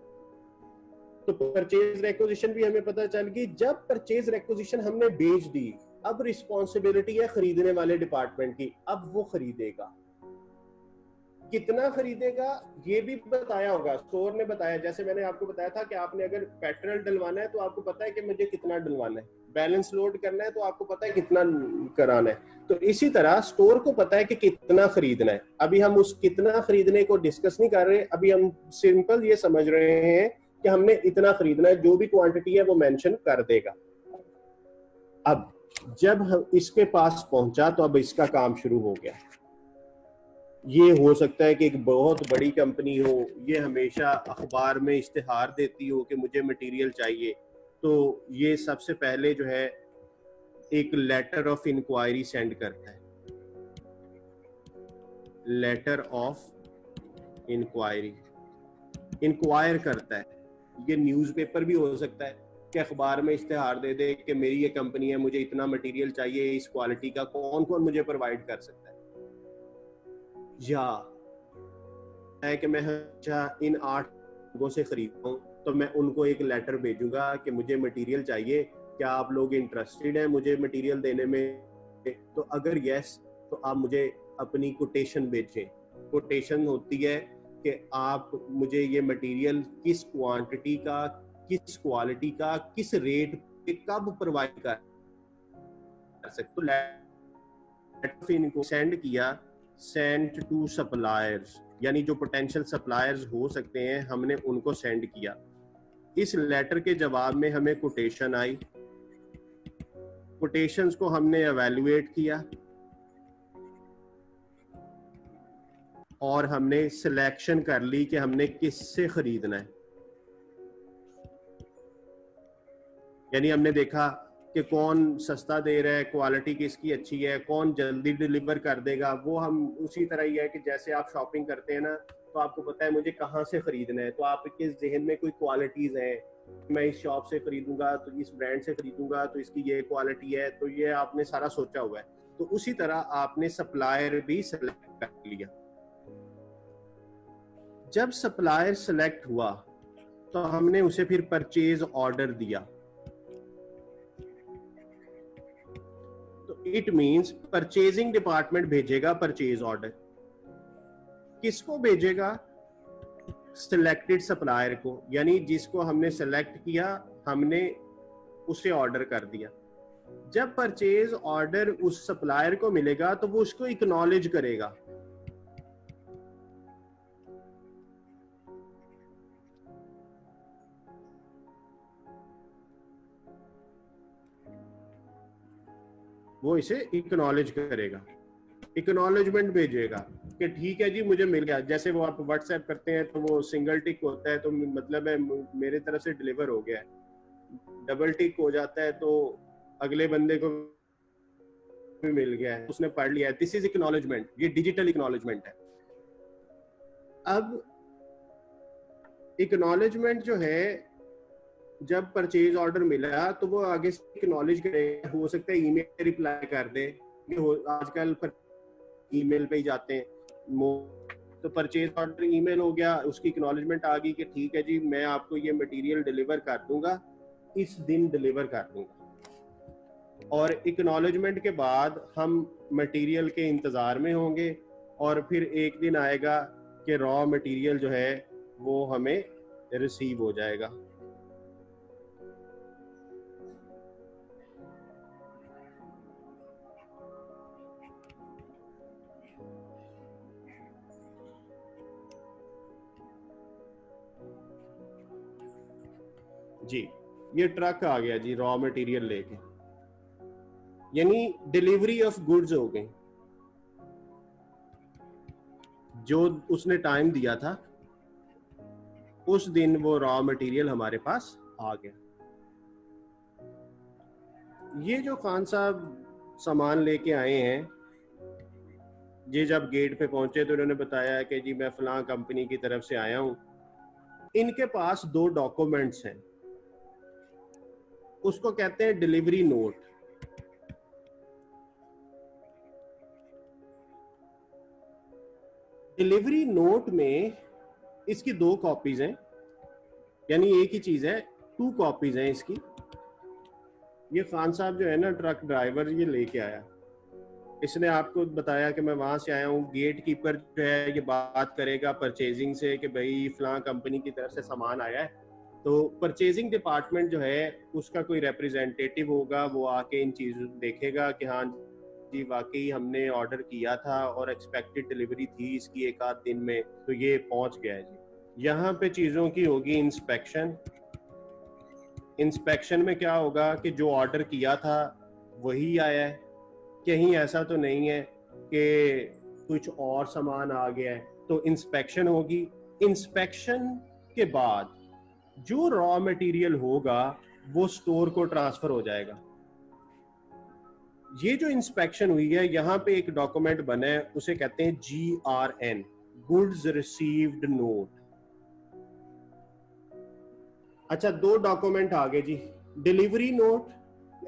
तो परचेज रेक्विजिशन भी हमें पता चल गई। जब परचेज रेक्विजिशन हमने भेज दी, अब रिस्पॉन्सिबिलिटी है खरीदने वाले डिपार्टमेंट की। अब वो खरीदेगा। कितना खरीदेगा ये भी बताया होगा, स्टोर ने बताया। जैसे मैंने आपको बताया था कि आपने अगर पेट्रोल डलवाना है तो आपको पता है कि मुझे कितना डलवाना है, बैलेंस लोड करना है तो आपको पता है कितना कराना है। तो इसी तरह स्टोर को पता है कि कितना खरीदना है। अभी हम उस कितना खरीदने को डिस्कस नहीं कर रहे, अभी हम सिंपल ये समझ रहे हैं कि हमने इतना खरीदना है। जो भी क्वांटिटी है वो मेंशन कर देगा। अब जब हम इसके पास पहुंचा तो अब इसका काम शुरू हो गया। ये हो सकता है कि एक बहुत बड़ी कंपनी हो, ये हमेशा अखबार में इश्तिहार देती हो कि मुझे मटेरियल चाहिए। तो ये सबसे पहले जो है एक लेटर ऑफ इंक्वायरी सेंड करता है। लेटर ऑफ इंक्वायरी, इंक्वायर करता है। ये न्यूज़पेपर भी हो सकता है कि अखबार में इश्तिहार दे दे कि मेरी ये कंपनी है, मुझे इतना मटेरियल चाहिए, इस क्वालिटी का, कौन कौन मुझे प्रोवाइड कर सकता है। या है कि मैं हमेशा इन 8 लोगों से खरीदता हूँ, तो मैं उनको एक लेटर भेजूंगा कि मुझे मटेरियल चाहिए, क्या आप लोग इंटरेस्टेड हैं मुझे मटेरियल देने में? तो अगर यस, तो आप मुझे अपनी कोटेशन भेजें। कोटेशन होती है कि आप मुझे ये मटेरियल किस क्वांटिटी का, किस क्वालिटी का, किस रेट पे, कब प्रोवाइड कर सकते हो। लेटर इनको सेंड किया, सेंड टू सप्लायर्स, यानी जो पोटेंशियल सप्लायर्स हो सकते हैं हमने उनको सेंड किया। इस लेटर के जवाब में हमें कोटेशन आई। कोटेशंस को हमने एवेल्युएट किया और हमने सिलेक्शन कर ली कि हमने किससे खरीदना है। यानी हमने देखा कि कौन सस्ता दे रहा है, क्वालिटी किसकी अच्छी है, कौन जल्दी डिलीवर कर देगा। वो हम उसी तरह ही है कि जैसे आप शॉपिंग करते हैं ना, तो आपको पता है मुझे कहाँ से खरीदना है, तो आपके जहन में कोई क्वालिटीज हैं, मैं इस शॉप से खरीदूंगा तो इस ब्रांड से खरीदूंगा तो इसकी ये क्वालिटी है, तो ये आपने सारा सोचा हुआ है। तो उसी तरह आपने सप्लायर भी सेलेक्ट कर लिया। जब सप्लायर सेलेक्ट हुआ तो हमने उसे फिर परचेज ऑर्डर दिया। तो इट मींस परचेजिंग डिपार्टमेंट भेजेगा परचेज ऑर्डर। किसको भेजेगा? सिलेक्टेड सप्लायर को, यानी जिसको हमने सेलेक्ट किया हमने उसे ऑर्डर कर दिया। जब परचेज ऑर्डर उस सप्लायर को मिलेगा तो वो उसको एक्नॉलेज करेगा। वो इसे एक्नॉलेज करेगा, एक्नॉलेजमेंट भेजेगा। कि ठीक है जी मुझे मिल गया, जैसे वो आप व्हाट्सएप करते हैं तो वो सिंगल टिक होता है तो मतलब है मेरे तरफ से डिलीवर हो गया है, डबल टिक हो जाता है तो अगले बंदे को भी मिल गया है, उसने पढ़ लिया है। दिस इज एक्नॉलेजमेंट, ये डिजिटल एक्नॉलेजमेंट है। अब एक्नॉलेजमेंट जो है, जब परचेज ऑर्डर मिला तो वो आगे से एक्नॉलेज करेगा, हो सकता है ईमेल रिप्लाई कर दे, आजकल पर ईमेल पे ही जाते हैं, तो परचेज ऑर्डर ईमेल हो गया, उसकी एक्नॉलेजमेंट आ गई कि ठीक है जी मैं आपको ये मटेरियल डिलीवर कर दूंगा, इस दिन डिलीवर कर दूंगा। और एक्नॉलेजमेंट के बाद हम मटेरियल के इंतजार में होंगे और फिर एक दिन आएगा कि रॉ मटेरियल जो है वो हमें रिसीव हो जाएगा। जी ये ट्रक आ गया जी रॉ मटेरियल लेके, यानी डिलीवरी ऑफ गुड्स हो गई, जो उसने टाइम दिया था उस दिन वो रॉ मटेरियल हमारे पास आ गया। ये जो खान साहब सामान लेके आए हैं, ये जब गेट पे पहुंचे तो उन्होंने बताया कि जी मैं फलां कंपनी की तरफ से आया हूं, इनके पास 2 डॉक्यूमेंट्स हैं, उसको कहते हैं डिलीवरी नोट। डिलीवरी नोट में इसकी 2 कॉपीज हैं, यानी एक ही चीज है, 2 कॉपीज हैं इसकी। ये खान साहब जो है ना ट्रक ड्राइवर, ये लेके आया, इसने आपको बताया कि मैं वहां से आया हूँ, गेट कीपर जो है ये बात करेगा परचेजिंग से कि भाई फलां कंपनी की तरफ से सामान आया है, तो परचेजिंग डिपार्टमेंट जो है उसका कोई रिप्रेजेंटेटिव होगा, वो आके इन चीज़ों देखेगा कि हाँ जी वाकई हमने ऑर्डर किया था और एक्सपेक्टेड डिलीवरी थी इसकी 1 आध दिन में, तो ये पहुंच गया है जी। यहाँ पे चीज़ों की होगी इंस्पेक्शन। इंस्पेक्शन में क्या होगा कि जो ऑर्डर किया था वही आया है, कहीं ऐसा तो नहीं है कि कुछ और सामान आ गया है, तो इंस्पेक्शन होगी। इंस्पेक्शन के बाद जो रॉ मटेरियल होगा वो स्टोर को ट्रांसफर हो जाएगा। ये जो इंस्पेक्शन हुई है, यहाँ पे एक डॉक्यूमेंट बना है, उसे कहते हैं GRN, गुड्स रिसीव्ड नोट। अच्छा 2 डॉक्यूमेंट आ गए जी। Delivery note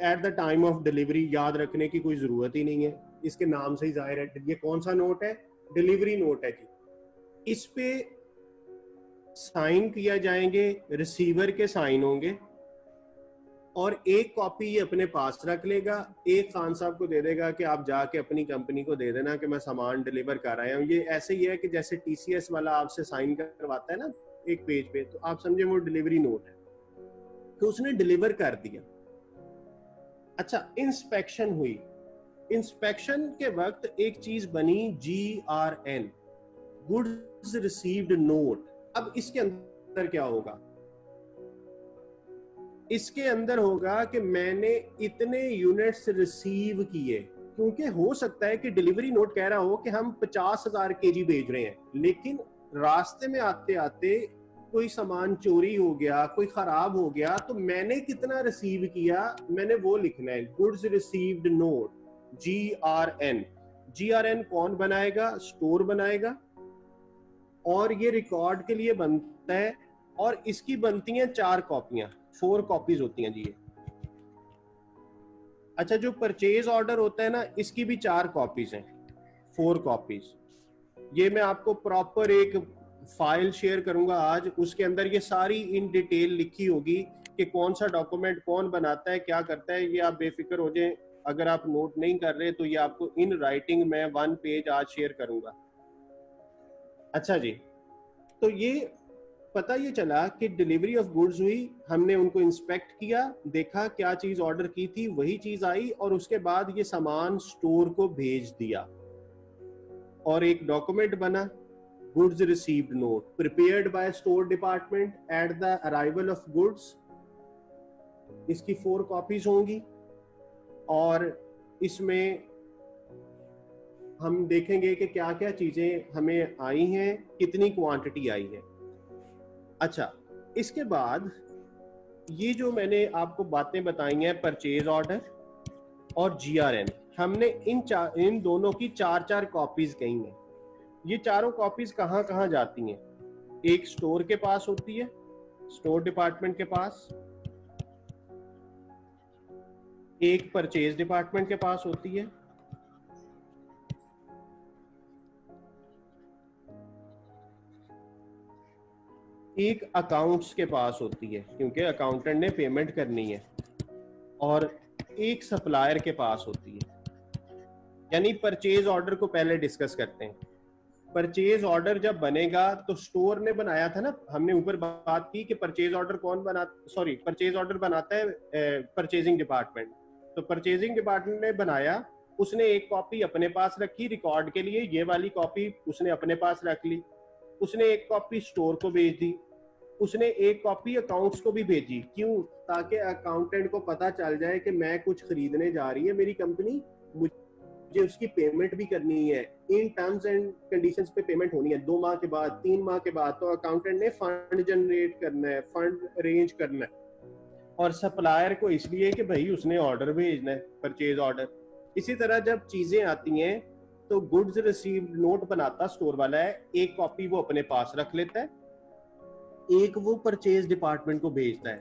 at the time of delivery, याद रखने की कोई जरूरत ही नहीं है, इसके नाम से ही जाहिर है ये कौन सा नोट है, डिलीवरी नोट है जी। इस पे साइन किया जाएंगे, रिसीवर के साइन होंगे, और एक कॉपी ये अपने पास रख लेगा, एक खान साहब को दे देगा कि आप जाके अपनी कंपनी को दे देना कि मैं सामान डिलीवर कर आया हूँ। ये ऐसे ही है कि जैसे TCS वाला आपसे साइन करवाता है ना एक पेज पे, तो आप समझे वो डिलीवरी नोट है, तो उसने डिलीवर कर दिया। अच्छा इंस्पेक्शन हुई, इंस्पेक्शन के वक्त एक चीज बनी GRN, गुड्स रिसीव्ड नोट। अब इसके अंदर क्या होगा, इसके अंदर होगा कि मैंने इतने यूनिट्स रिसीव किए, क्योंकि हो सकता है कि डिलीवरी नोट कह रहा हो कि हम 50,000 kg भेज रहे हैं, लेकिन रास्ते में आते आते कोई सामान चोरी हो गया, कोई खराब हो गया, तो मैंने कितना रिसीव किया मैंने वो लिखना है, goods received note GRN। GRN कौन बनाएगा, स्टोर बनाएगा, और ये रिकॉर्ड के लिए बनता है, और इसकी बनती हैं 4 कॉपियां, 4 कॉपीज होती हैं जी ये। अच्छा जो परचेज ऑर्डर होता है ना, इसकी भी 4 कॉपीज हैं, 4 कॉपीज। ये मैं आपको प्रॉपर एक फाइल शेयर करूंगा आज, उसके अंदर ये सारी इन डिटेल लिखी होगी कि कौन सा डॉक्यूमेंट कौन बनाता है, क्या करता है, ये आप बेफिक्र हो जाएं। अगर आप नोट नहीं कर रहे तो ये आपको इन राइटिंग में 1 पेज आज शेयर करूंगा। अच्छा जी, तो ये पता ये चला कि डिलीवरी ऑफ गुड्स हुई, हमने उनको इंस्पेक्ट किया, देखा क्या चीज ऑर्डर की थी वही चीज आई, और उसके बाद ये सामान स्टोर को भेज दिया, और एक डॉक्यूमेंट बना, goods received note prepared by store department at the arrival of goods. इसकी 4 कॉपीज होंगी, और इसमें हम देखेंगे कि क्या क्या चीजें हमें आई हैं, कितनी क्वांटिटी आई है। अच्छा, इसके बाद ये जो मैंने आपको बातें बताई हैं, परचेज ऑर्डर और जीआरएन, हमने इन दोनों की 4-4 कॉपीज कही हैं। ये चारों कॉपीज कहाँ कहाँ जाती हैं? एक स्टोर के पास होती है, स्टोर डिपार्टमेंट के पास, एक परचेज डिपार्टमेंट के पास होती है, एक अकाउंट्स के पास होती है क्योंकि अकाउंटेंट ने पेमेंट करनी है, और एक सप्लायर के पास होती है। यानी परचेज ऑर्डर को पहले डिस्कस करते हैं। परचेज ऑर्डर जब बनेगा तो स्टोर ने बनाया था ना, हमने ऊपर बात की कि परचेज ऑर्डर कौन परचेज ऑर्डर बनाता है परचेजिंग डिपार्टमेंट। तो परचेजिंग डिपार्टमेंट ने बनाया, उसने एक कॉपी अपने पास रखी रिकॉर्ड के लिए, ये वाली कॉपी उसने अपने पास रख ली, उसने एक कॉपी स्टोर को भेज दी, उसने एक कॉपी अकाउंट्स को भी भेजी। क्यों? ताकि अकाउंटेंट को पता चल जाए कि मैं कुछ खरीदने जा रही है मेरी कंपनी, मुझे उसकी पेमेंट भी करनी है, इन टर्म्स एंड कंडीशंस पे पेमेंट होनी है 2 माह के बाद, 3 माह के बाद। तो अकाउंटेंट ने फंड जनरेट करना है, फंड अरेंज करना है। और सप्लायर को इसलिए कि भाई उसने ऑर्डर भेजना है, परचेज ऑर्डर। इसी तरह जब चीजें आती हैं तो गुड्स रिसीव्ड नोट बनाता स्टोर वाला है, एक कॉपी वो अपने पास रख लेता है, एक वो परचेज डिपार्टमेंट को भेजता है।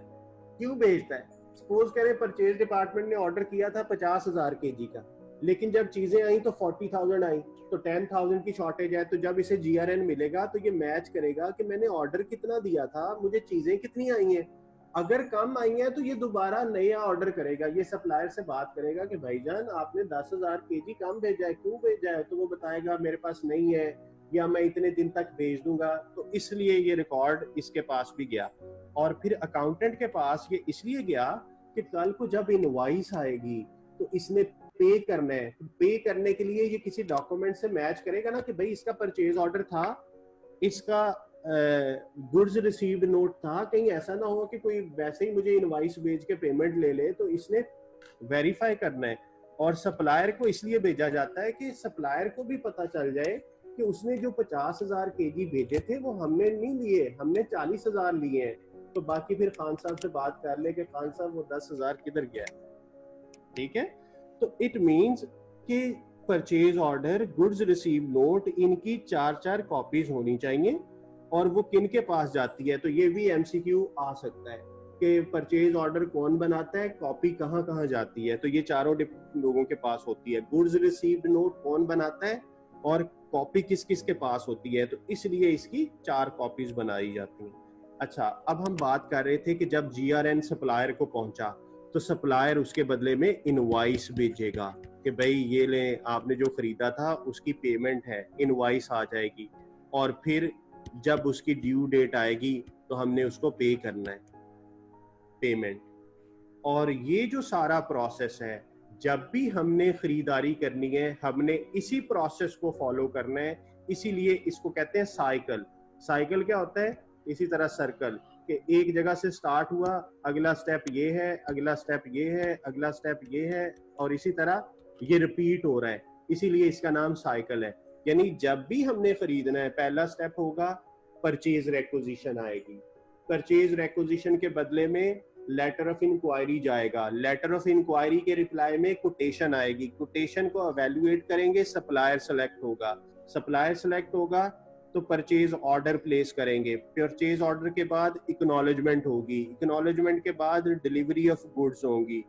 क्यों भेजता है? सपोज करें परचेज डिपार्टमेंट ने ऑर्डर किया था 50,000 केजी का, लेकिन जब चीजें आई तो 40,000 आई, तो 10,000 की शॉर्टेज है। तो जब इसे जीआरएन मिलेगा तो ये मैच करेगा कि मैंने ऑर्डर कितना दिया था, मुझे चीजें कितनी आई हैं। अगर कम आई हैं तो ये दोबारा नया ऑर्डर करेगा, ये सप्लायर से बात करेगा कि भाईजान आपने 10,000 केजी कम भेजा है, क्यों भेजा है? तो वो बताएगा मेरे पास नहीं है, या मैं इतने दिन तक भेज दूंगा। तो इसलिए ये रिकॉर्ड इसके पास भी गया। और फिर अकाउंटेंट के पास ये इसलिए गया कि कल को जब इनवॉइस आएगी तो इसने पे करना है, पे करने के लिए ये किसी डॉक्यूमेंट से मैच करेगा ना कि भाई इसका परचेज ऑर्डर था, इसका गुड्स रिसीव्ड नोट था। कहीं ऐसा ना हो कि कोई वैसे ही मुझे इनवॉइस भेज के पेमेंट ले ले, तो इसने वेरीफाई करना है। और सप्लायर को इसलिए भेजा जाता है कि सप्लायर को भी पता चल जाए कि उसने जो 50,000 केजी भेजे थे वो हमने नहीं लिए, हमने 40,000 लिए हैं। तो बाकी फिर खान साहब से बात कर ले कि खान साहब वो 10,000 किधर गया है। ठीक है, तो इट मींस कि purchase order, goods receive note, इनकी 4-4 कॉपीज होनी चाहिए। और वो किन के पास जाती है? तो ये भी एमसीक्यू आ सकता है कि परचेज ऑर्डर कौन बनाता है, कॉपी कहाँ कहाँ जाती है। तो ये चारों लोगों के पास होती है। गुड्स रिसीव्ड नोट कौन बनाता है और कॉपी किस किस के पास होती है, तो इसलिए इसकी 4 कॉपीज बनाई जाती हैं। अच्छा, अब हम बात कर रहे थे कि जब जीआरएन सप्लायर को पहुंचा तो सप्लायर उसके बदले में इनवॉइस भेजेगा कि भाई ये ले, आपने जो खरीदा था उसकी पेमेंट है, इनवॉइस आ जाएगी। और फिर जब उसकी ड्यू डेट आएगी तो हमने उसको पे करना है, पेमेंट। और ये जो सारा प्रोसेस है, जब भी हमने खरीदारी करनी है हमने इसी प्रोसेस को फॉलो करना है। इसीलिए इसको कहते हैं साइकिल। साइकिल क्या होता है? इसी तरह सर्कल, कि एक जगह से स्टार्ट हुआ, अगला स्टेप ये है, अगला स्टेप ये है, अगला स्टेप ये है, और इसी तरह ये रिपीट हो रहा है। इसीलिए इसका नाम साइकिल है। यानी जब भी हमने खरीदना है, पहला स्टेप होगा परचेज रेक्विजिशन आएगी। परचेज रेक्विजिशन के बदले में लेटर ऑफ इंक्वायरी जाएगा। लेटर ऑफ इंक्वायरी के रिप्लाई में कोटेशन आएगी। कोटेशन को एवेल्युएट करेंगे, सप्लायर सेलेक्ट होगा। सप्लायर सेलेक्ट होगा तो परचेज ऑर्डर प्लेस करेंगे। परचेज ऑर्डर के बाद एक्नॉलेजमेंट होगी। एक्नॉलेजमेंट के बाद डिलीवरी ऑफ गुड्स होंगी।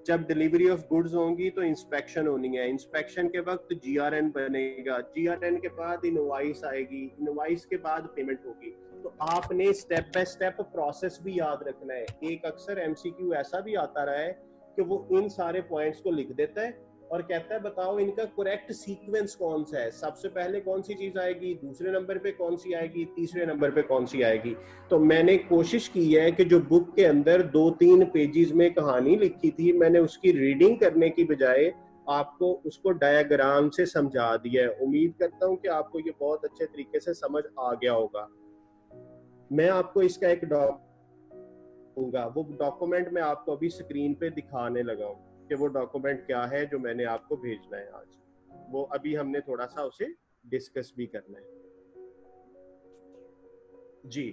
जब डिलीवरी ऑफ गुड्स होंगी तो इंस्पेक्शन होनी है। इंस्पेक्शन के वक्त जीआरएन बनेगा। जीआरएन के बाद इनवॉइस आएगी। इनवॉइस के बाद पेमेंट होगी। तो आपने स्टेप बाय स्टेप प्रोसेस भी याद रखना है। एक अक्सर एमसीक्यू ऐसा भी आता रहा है कि वो इन सारे पॉइंट्स को लिख देता है और कहता है बताओ इनका करेक्ट सीक्वेंस कौन सा है, सबसे पहले कौन सी चीज आएगी, दूसरे नंबर पे कौन सी आएगी, तीसरे नंबर पे कौन सी आएगी। तो मैंने कोशिश की है कि जो बुक के अंदर 2-3 पेजेस में कहानी लिखी थी, मैंने उसकी रीडिंग करने की बजाय आपको उसको डायग्राम से समझा दिया है। उम्मीद करता हूँ कि आपको ये बहुत अच्छे तरीके से समझ आ गया होगा। मैं आपको इसका एक दूंगा, वो डॉक्यूमेंट मैं आपको अभी स्क्रीन पे दिखाने लगा हूँ कि वो डॉक्यूमेंट क्या है जो मैंने आपको भेजना है आज। वो अभी हमने थोड़ा सा उसे डिस्कस भी करना है जी।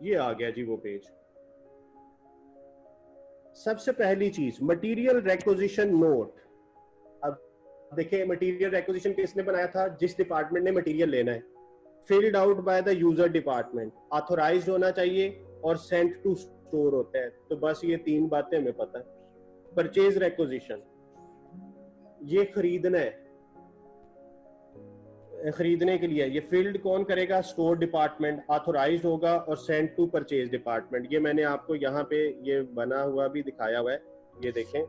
ये आ गया जी वो पेज। सबसे पहली चीज मटेरियल रिक्विजिशन नोट। अब देखिए मटेरियल रिक्विजिशन किसने बनाया था, जिस डिपार्टमेंट ने मटेरियल लेना है। Filled out by the user department, authorised होना चाहिए और सेंट टू स्टोर होता है। तो बस ये 3 बातें हमें पता है। परचेज रिक्विजिशन, ये खरीदना है, खरीदने के लिए ये फील्ड कौन करेगा, स्टोर डिपार्टमेंट, ऑथोराइज्ड होगा और सेंड टू परचेज डिपार्टमेंट। ये मैंने आपको यहाँ पे ये बना हुआ भी दिखाया हुआ है, ये देखें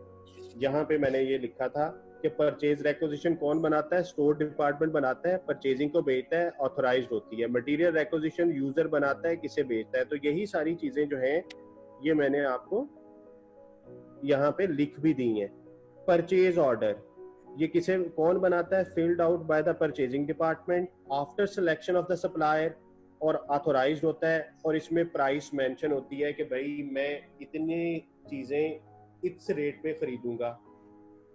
यहाँ पे मैंने ये लिखा था कि परचेज रिक्विजिशन कौन बनाता है, स्टोर डिपार्टमेंट बनाता है, परचेजिंग को भेजता है, ऑथोराइज्ड होती है। मटेरियल रिक्विजिशन यूजर बनाता है, किसे भेजता है। तो यही सारी चीजें जो हैं ये मैंने आपको यहाँ पे लिख भी दी हैं। परचेज ऑर्डर, ये किसे कौन बनाता है, filled out by the purchasing department after selection of the supplier और ऑथोराइज्ड होता है। और इसमें प्राइस मेंशन होती है कि भाई मैं इतनी चीजें इस रेट पे खरीदूंगा।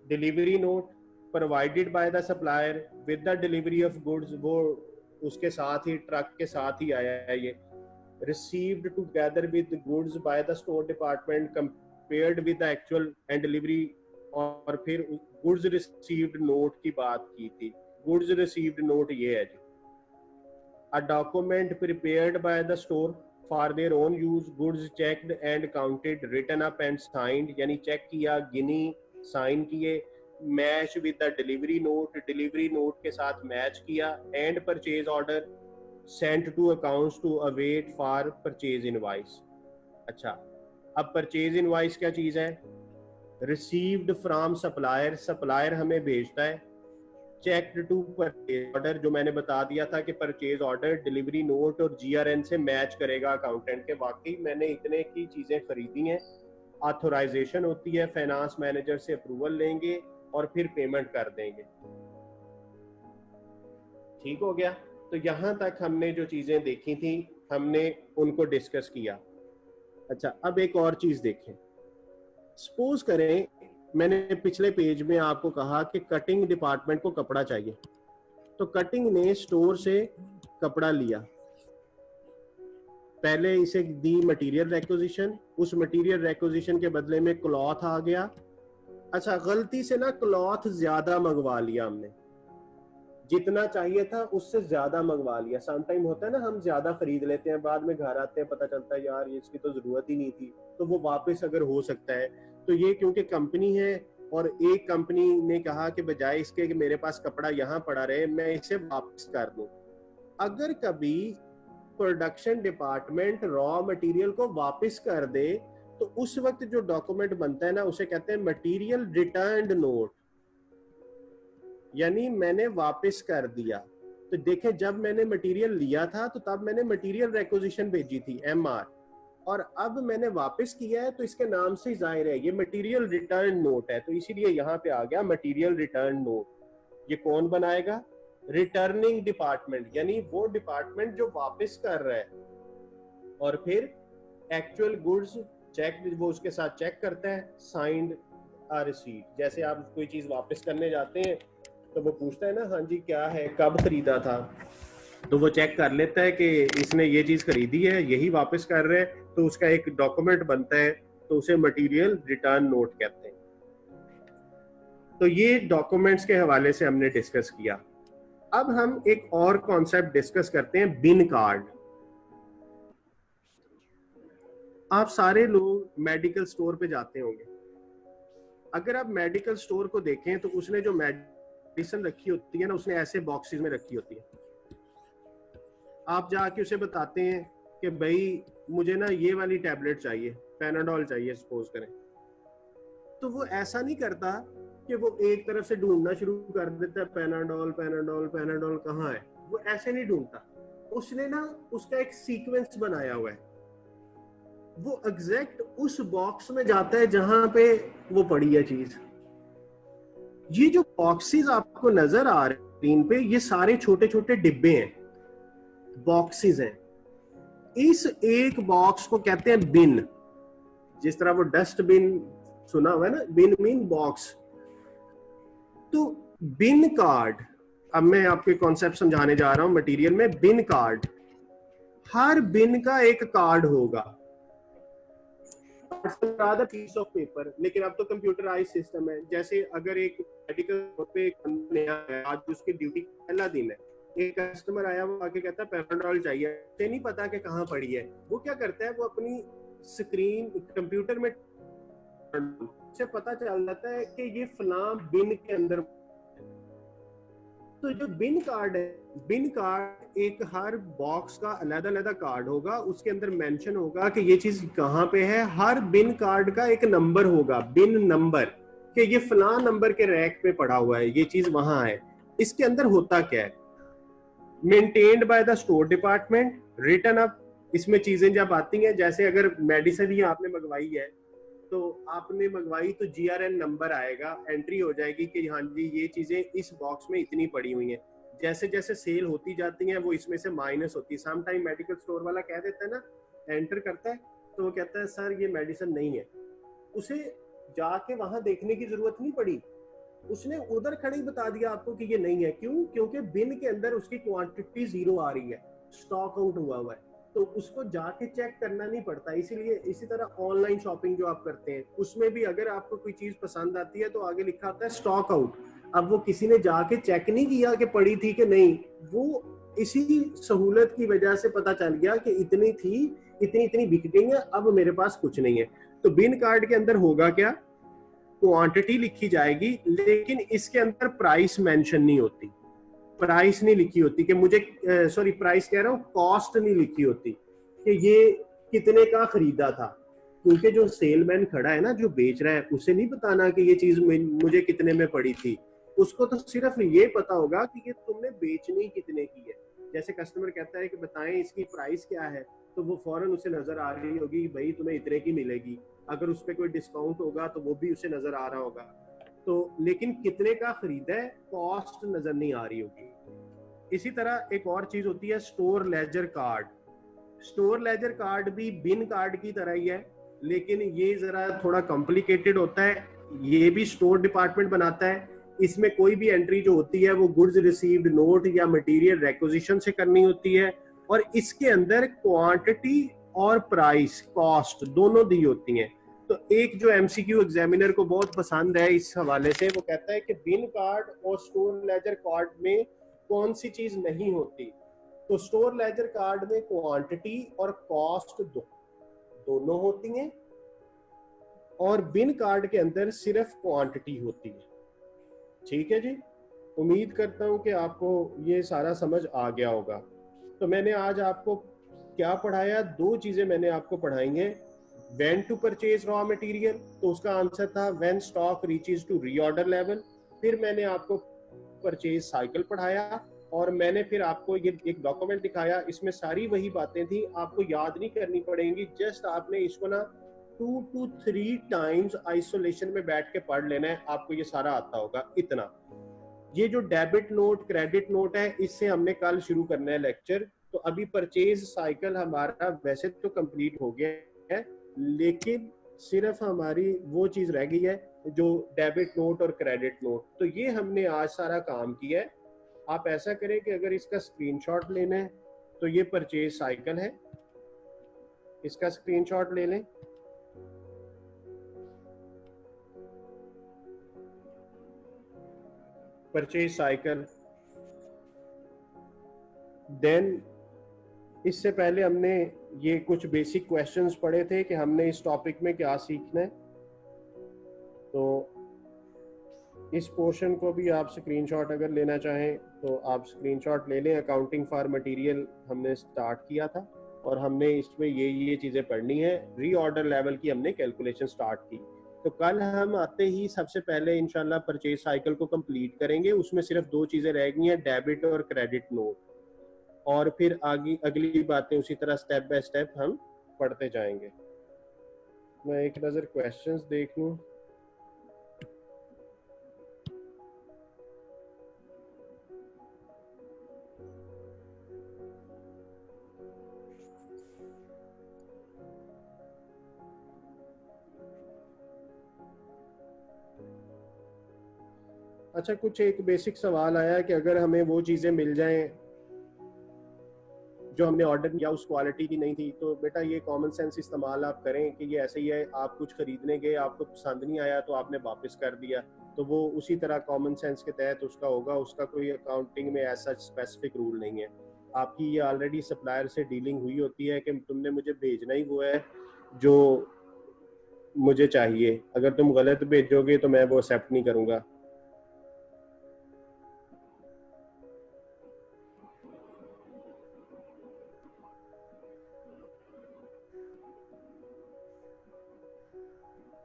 Delivery note provided by the supplier with the delivery of goods, वो उसके साथ ही ट्रक के साथ ही आया है ये। Received together with goods by the store department compared with the actual and delivery. और फिर गुड्स रिसीव्ड नोट की बात की थी। गुड्स रिसीव्ड नोट ये है जी, a document prepared by the store for their own use, goods checked and counted, written up and signed, यानी चेक किया, गिनी, साइन किए। Match with the delivery note, delivery note के साथ मैच किया। And purchase order sent to accounts to await for purchase invoice. अच्छा, अब purchase invoice क्या चीज है, रिसीव्ड फ्रॉम सप्लायर, सप्लायर हमें भेजता है। चेक्ड टू परचेज ऑर्डर, जो मैंने बता दिया था कि परचेज ऑर्डर डिलीवरी नोट और जीआरएन से मैच करेगा अकाउंटेंट के, वाकई मैंने इतने की चीजें खरीदी हैं। ऑथोराइजेशन होती है, फाइनेंस मैनेजर से अप्रूवल लेंगे और फिर पेमेंट कर देंगे। ठीक हो गया। तो यहां तक हमने जो चीजें देखी थी हमने उनको डिस्कस किया। अच्छा, अब एक और चीज देखें। सपोज करें मैंने पिछले पेज में आपको कहा कि कटिंग डिपार्टमेंट को कपड़ा चाहिए, तो कटिंग ने स्टोर से कपड़ा लिया, पहले इसे दी मटेरियल रिक्विजिशन, उस मटेरियल रिक्विजिशन के बदले में क्लॉथ आ गया। अच्छा, गलती से ना क्लॉथ ज्यादा मंगवा लिया हमने, जितना चाहिए था उससे ज्यादा मंगवा लिया। समटाइम होता है ना, हम ज्यादा खरीद लेते हैं, बाद में घर आते हैं पता चलता है यार इसकी तो जरूरत ही नहीं थी। तो वो वापस अगर हो सकता है, तो ये क्योंकि कंपनी है और एक कंपनी ने कहा कि बजाय इसके कि मेरे पास कपड़ा यहाँ पड़ा रहे मैं इसे वापस कर दूं। अगर कभी प्रोडक्शन डिपार्टमेंट रॉ मटेरियल को वापस कर दे तो उस वक्त जो डॉक्यूमेंट बनता है ना उसे कहते हैं मटेरियल रिटर्न्ड नोट, यानी मैंने वापस कर दिया। तो देखें, जब मैंने मटेरियल लिया था तो तब मैंने मटेरियल रिक्विजिशन भेजी थी एमआर, और अब मैंने वापस किया है तो इसके नाम से जाहिर है ये मटेरियल रिटर्न नोट है। तो इसीलिए यहाँ पे आ गया मटेरियल रिटर्न नोट। ये कौन बनाएगा, रिटर्निंग डिपार्टमेंट, यानी वो डिपार्टमेंट जो वापस कर रहा है। और फिर एक्चुअल गुड्स चेक, वो उसके साथ चेक करता है, साइंड आ रिसीट। जैसे आप कोई चीज वापस करने जाते हैं तो वो पूछता है ना, हाँ जी क्या है, कब खरीदा था, तो वो चेक कर लेता है कि इसने ये चीज खरीदी है, यही वापस कर रहे हैं, तो उसका एक डॉक्यूमेंट बनता है, तो उसे मटेरियल रिटर्न नोट कहते हैं। तो ये डॉक्यूमेंट्स के हवाले से हमने डिस्कस किया। अब हम एक और कॉन्सेप्ट डिस्कस करते हैं, बिन कार्ड। आप सारे लोग मेडिकल स्टोर पे जाते होंगे, अगर आप मेडिकल स्टोर को देखें तो उसने जो मेडिसिन रखी होती है ना, उसने ऐसे बॉक्सेस में रखी होती है। आप जाके उसे बताते हैं कि भाई मुझे ना ये वाली टैबलेट चाहिए, पैनाडोल चाहिए सपोज करें, तो वो ऐसा नहीं करता कि वो एक तरफ से ढूंढना शुरू कर देता है पैनाडोल पैनाडोल पैनाडोल कहाँ है, वो ऐसे नहीं ढूंढता। उसने ना उसका एक सीक्वेंस बनाया हुआ है, वो एग्जैक्ट उस बॉक्स में जाता है जहां पे वो पड़ी है चीज। ये जो बॉक्सेस आपको नजर आ रहे हैं स्क्रीन पे, ये सारे छोटे छोटे डिब्बे हैं, बॉक्सेस हैं। इस एक बॉक्स को कहते हैं बिन। जिस तरह वो डस्टबिन सुना हुआ है ना, बिन मीन बॉक्स। तो बिन कार्ड, अब मैं आपको कॉन्सेप्ट समझाने जा रहा हूं मटेरियल में। बिन कार्ड, हर बिन का एक कार्ड होगा, पीस ऑफ पेपर, लेकिन अब तो कंप्यूटराइज सिस्टम है। जैसे अगर एक मेडिकल पे नया है, आज उसकी ड्यूटी पहला दिन है, एक कस्टमर आया, वो आके कहता है पैराडोल चाहिए, उसे नहीं पता कि कहाँ पड़ी है। वो क्या करता है, वो अपनी स्क्रीन कंप्यूटर में से पता चल जाता है कि ये फलां बिन के अंदर। तो जो बिन कार्ड है, बिन कार्ड एक हर बॉक्स का अलग अलग कार्ड होगा, उसके अंदर मेंशन होगा कि ये चीज कहाँ पे है। हर बिन कार्ड का एक नंबर होगा, बिन नंबर, कि ये फलां नंबर के रैक पे पड़ा हुआ है, ये चीज वहां है। इसके अंदर होता क्या है, maintained by the store department, return up. इसमें चीजें जब आती हैं, जैसे अगर मेडिसिन ही आपने मंगवाई है, तो आपने मंगवाई तो जीआरएन नंबर आएगा, एंट्री हो जाएगी कि हाँ जी ये चीजें इस बॉक्स में इतनी पड़ी हुई हैं। जैसे जैसे सेल होती जाती हैं वो इसमें से माइनस होती है। सम टाइम मेडिकल स्टोर वाला कह देता है ना, एंटर करता है तो वो कहता है सर ये मेडिसिन नहीं है। उसे जाके वहां देखने की जरूरत नहीं पड़ी, उसने उधर खड़े ही बता दिया आपको कि ये नहीं है। क्यों? क्योंकि बिन के अंदर उसकी क्वांटिटी 0 आ रही है, स्टॉक आउट हुआ हुआ है, तो उसको जाके चेक करना नहीं पड़ता। इसीलिए इसी तरह ऑनलाइन शॉपिंग जो आप करते हैं, उसमें भी अगर आपको कोई चीज पसंद आती है तो आगे लिखा होता है स्टॉक आउट। अब वो किसी ने जाके चेक नहीं किया कि पड़ी थी कि नहीं, वो इसी सहूलत की वजह से पता चल गया कि इतनी थी, इतनी इतनी बिक गई है, अब मेरे पास कुछ नहीं है। तो बिन कार्ड के अंदर होगा क्या, क्वांटिटी लिखी जाएगी, लेकिन इसके अंदर प्राइस मेंशन नहीं होती। प्राइस नहीं लिखी होती कि मुझे, सॉरी प्राइस कह रहा हूँ, कॉस्ट नहीं लिखी होती कि ये कितने का खरीदा था। क्योंकि जो सेलमैन खड़ा है ना, जो बेच रहा है, उसे नहीं बताना कि ये चीज मुझे कितने में पड़ी थी। उसको तो सिर्फ ये पता होगा कि ये तुमने बेचनी कितने की है। जैसे कस्टमर कहता है कि बताएं इसकी प्राइस क्या है, तो वो फौरन उसे नजर आ रही होगी भाई तुम्हें इतने की मिलेगी। अगर उस पर कोई डिस्काउंट होगा तो वो भी उसे नजर आ रहा होगा। तो लेकिन कितने का खरीदा है, कॉस्ट नजर नहीं आ रही होगी। इसी तरह एक और चीज होती है store laser card. Store laser card भी बिन कार्ड की तरह ही है, लेकिन ये जरा थोड़ा कॉम्प्लिकेटेड होता है। ये भी स्टोर डिपार्टमेंट बनाता है। इसमें कोई भी एंट्री जो होती है वो गुड्स रिसीव्ड नोट या मटेरियल रिक्विजिशन से करनी होती है, और इसके अंदर क्वांटिटी और प्राइस कॉस्ट दोनों दी होती हैं। तो एक जो एमसीक्यू एग्जामिनर को बहुत पसंद है इस हवाले से, वो कहता है कि बिन कार्ड और स्टोर लेजर कार्ड में कौन सी चीज नहीं होती। तो स्टोर लेजर कार्ड में क्वांटिटी और कॉस्ट दोनों होती हैं, और बिन कार्ड के अंदर सिर्फ क्वांटिटी होती है। ठीक है जी, उम्मीद करता हूं कि आपको ये सारा समझ आ गया होगा। तो मैंने आज आपको क्या पढ़ाया, दो चीजें मैंने आपको पढ़ाई हैं। When to purchase raw material, तो उसका आंसर था when stock reaches to reorder level. फिर मैंने आपको परचेज साइकिल पढ़ाया, और मैंने फिर आपको ये एक डॉक्यूमेंट दिखाया, इसमें सारी वही बातें थी, आपको याद नहीं करनी पड़ेंगी। जस्ट आपने इसको ना 2 to 3 टाइम्स आइसोलेशन में बैठ के पढ़ लेना है, आपको ये सारा आता होगा इतना। ये जो डेबिट नोट क्रेडिट नोट है, इससे हमने कल शुरू करना है लेक्चर। तो अभी परचेज साइकिल हमारा वैसे तो कंप्लीट हो गया है, लेकिन सिर्फ हमारी वो चीज रह गई है जो डेबिट नोट और क्रेडिट नोट। तो ये हमने आज सारा काम किया है। आप ऐसा करें कि अगर इसका स्क्रीनशॉट लेना है तो ये परचेज साइकिल है, इसका स्क्रीनशॉट ले लें। परचेज साइकिल, देन इससे पहले हमने ये कुछ बेसिक क्वेश्चंस पढ़े थे कि हमने इस टॉपिक में क्या सीखना है। तो इस पोर्शन को भी आप स्क्रीनशॉट अगर लेना चाहें तो आप स्क्रीनशॉट ले लें। अकाउंटिंग फॉर मटेरियल हमने स्टार्ट किया था, और हमने इसमें ये चीज़ें पढ़नी है। रीऑर्डर लेवल की हमने कैलकुलेशन स्टार्ट की। तो कल हम आते ही सबसे पहले इंशाल्लाह परचेज साइकिल को कंप्लीट करेंगे। उसमें सिर्फ दो चीज़ें रह गई हैं, डेबिट और क्रेडिट नोट, और फिर आगे अगली बातें उसी तरह स्टेप बाय स्टेप हम पढ़ते जाएंगे। मैं एक नज़र क्वेश्चंस देख लूँ। अच्छा, कुछ एक बेसिक सवाल आया कि अगर हमें वो चीज़ें मिल जाएं जो हमने ऑर्डर किया उस क्वालिटी की नहीं थी, तो बेटा ये कॉमन सेंस इस्तेमाल आप करें कि ये ऐसे ही है, आप कुछ खरीदने गए, आपको पसंद नहीं आया तो आपने वापस कर दिया, तो वो उसी तरह कॉमन सेंस के तहत उसका होगा, उसका कोई अकाउंटिंग में ऐसा स्पेसिफिक रूल नहीं है। आपकी ये ऑलरेडी सप्लायर से डीलिंग हुई होती है कि तुमने मुझे भेजना ही वो है जो मुझे चाहिए, अगर तुम गलत भेजोगे तो मैं वो एक्सेप्ट नहीं करूंगा।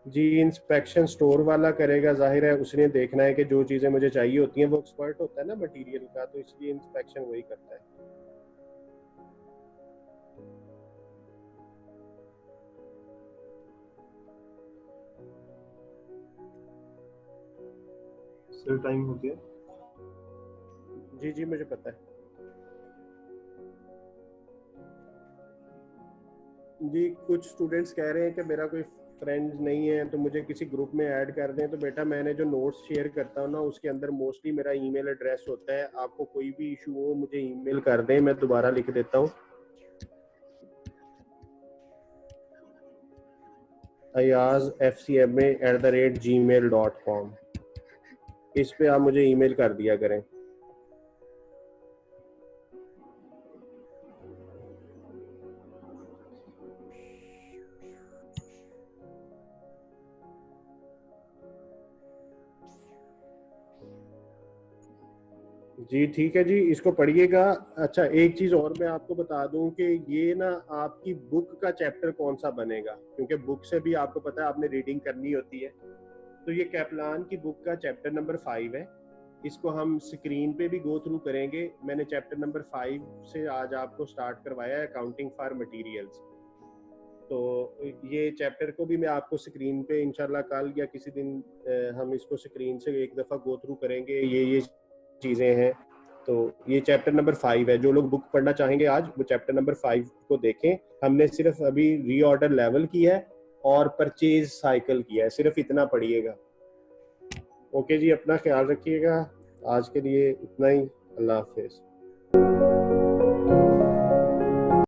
जी, इंस्पेक्शन स्टोर वाला करेगा, जाहिर है उसने देखना है कि जो चीज़ें मुझे चाहिए होती हैं, वो एक्सपर्ट होता है ना मटेरियल का, तो इसलिए इंस्पेक्शन वही करता है। सर टाइम हो गया। जी जी, मुझे पता है। जी, कुछ स्टूडेंट्स कह रहे हैं कि मेरा कोई फ्रेंड नहीं है तो मुझे किसी ग्रुप में ऐड कर दें, तो बेटा मैंने जो नोट्स शेयर करता हूँ ना उसके अंदर मोस्टली मेरा ईमेल एड्रेस होता है, आपको कोई भी इशू हो मुझे ईमेल कर दें, मैं दोबारा लिख देता हूँ, ayazfcma@gmail.com। इस पे आप मुझे ईमेल कर दिया करें। जी ठीक है जी, इसको पढ़िएगा। अच्छा, एक चीज और मैं आपको बता दूं कि ये ना आपकी बुक का चैप्टर कौन सा बनेगा, क्योंकि बुक से भी आपको पता है आपने रीडिंग करनी होती है, तो ये कैपलान की बुक का चैप्टर नंबर 5 है। इसको हम स्क्रीन पे भी गो थ्रू करेंगे। मैंने चैप्टर नंबर 5 से आज आपको स्टार्ट करवाया है, अकाउंटिंग फॉर मटेरियल्स। तो ये चैप्टर को भी मैं आपको स्क्रीन पे इंशाल्लाह कल या किसी दिन हम इसको स्क्रीन से एक दफ़ा गो थ्रू करेंगे, ये चीज़ें हैं। तो ये चैप्टर नंबर 5 है, जो लोग बुक पढ़ना चाहेंगे आज वो चैप्टर नंबर 5 को देखें। हमने सिर्फ अभी रीऑर्डर लेवल किया है और परचेज साइकिल किया है, सिर्फ इतना पढ़िएगा। ओके जी, अपना ख्याल रखिएगा। आज के लिए इतना ही। अल्लाह हाफिज़।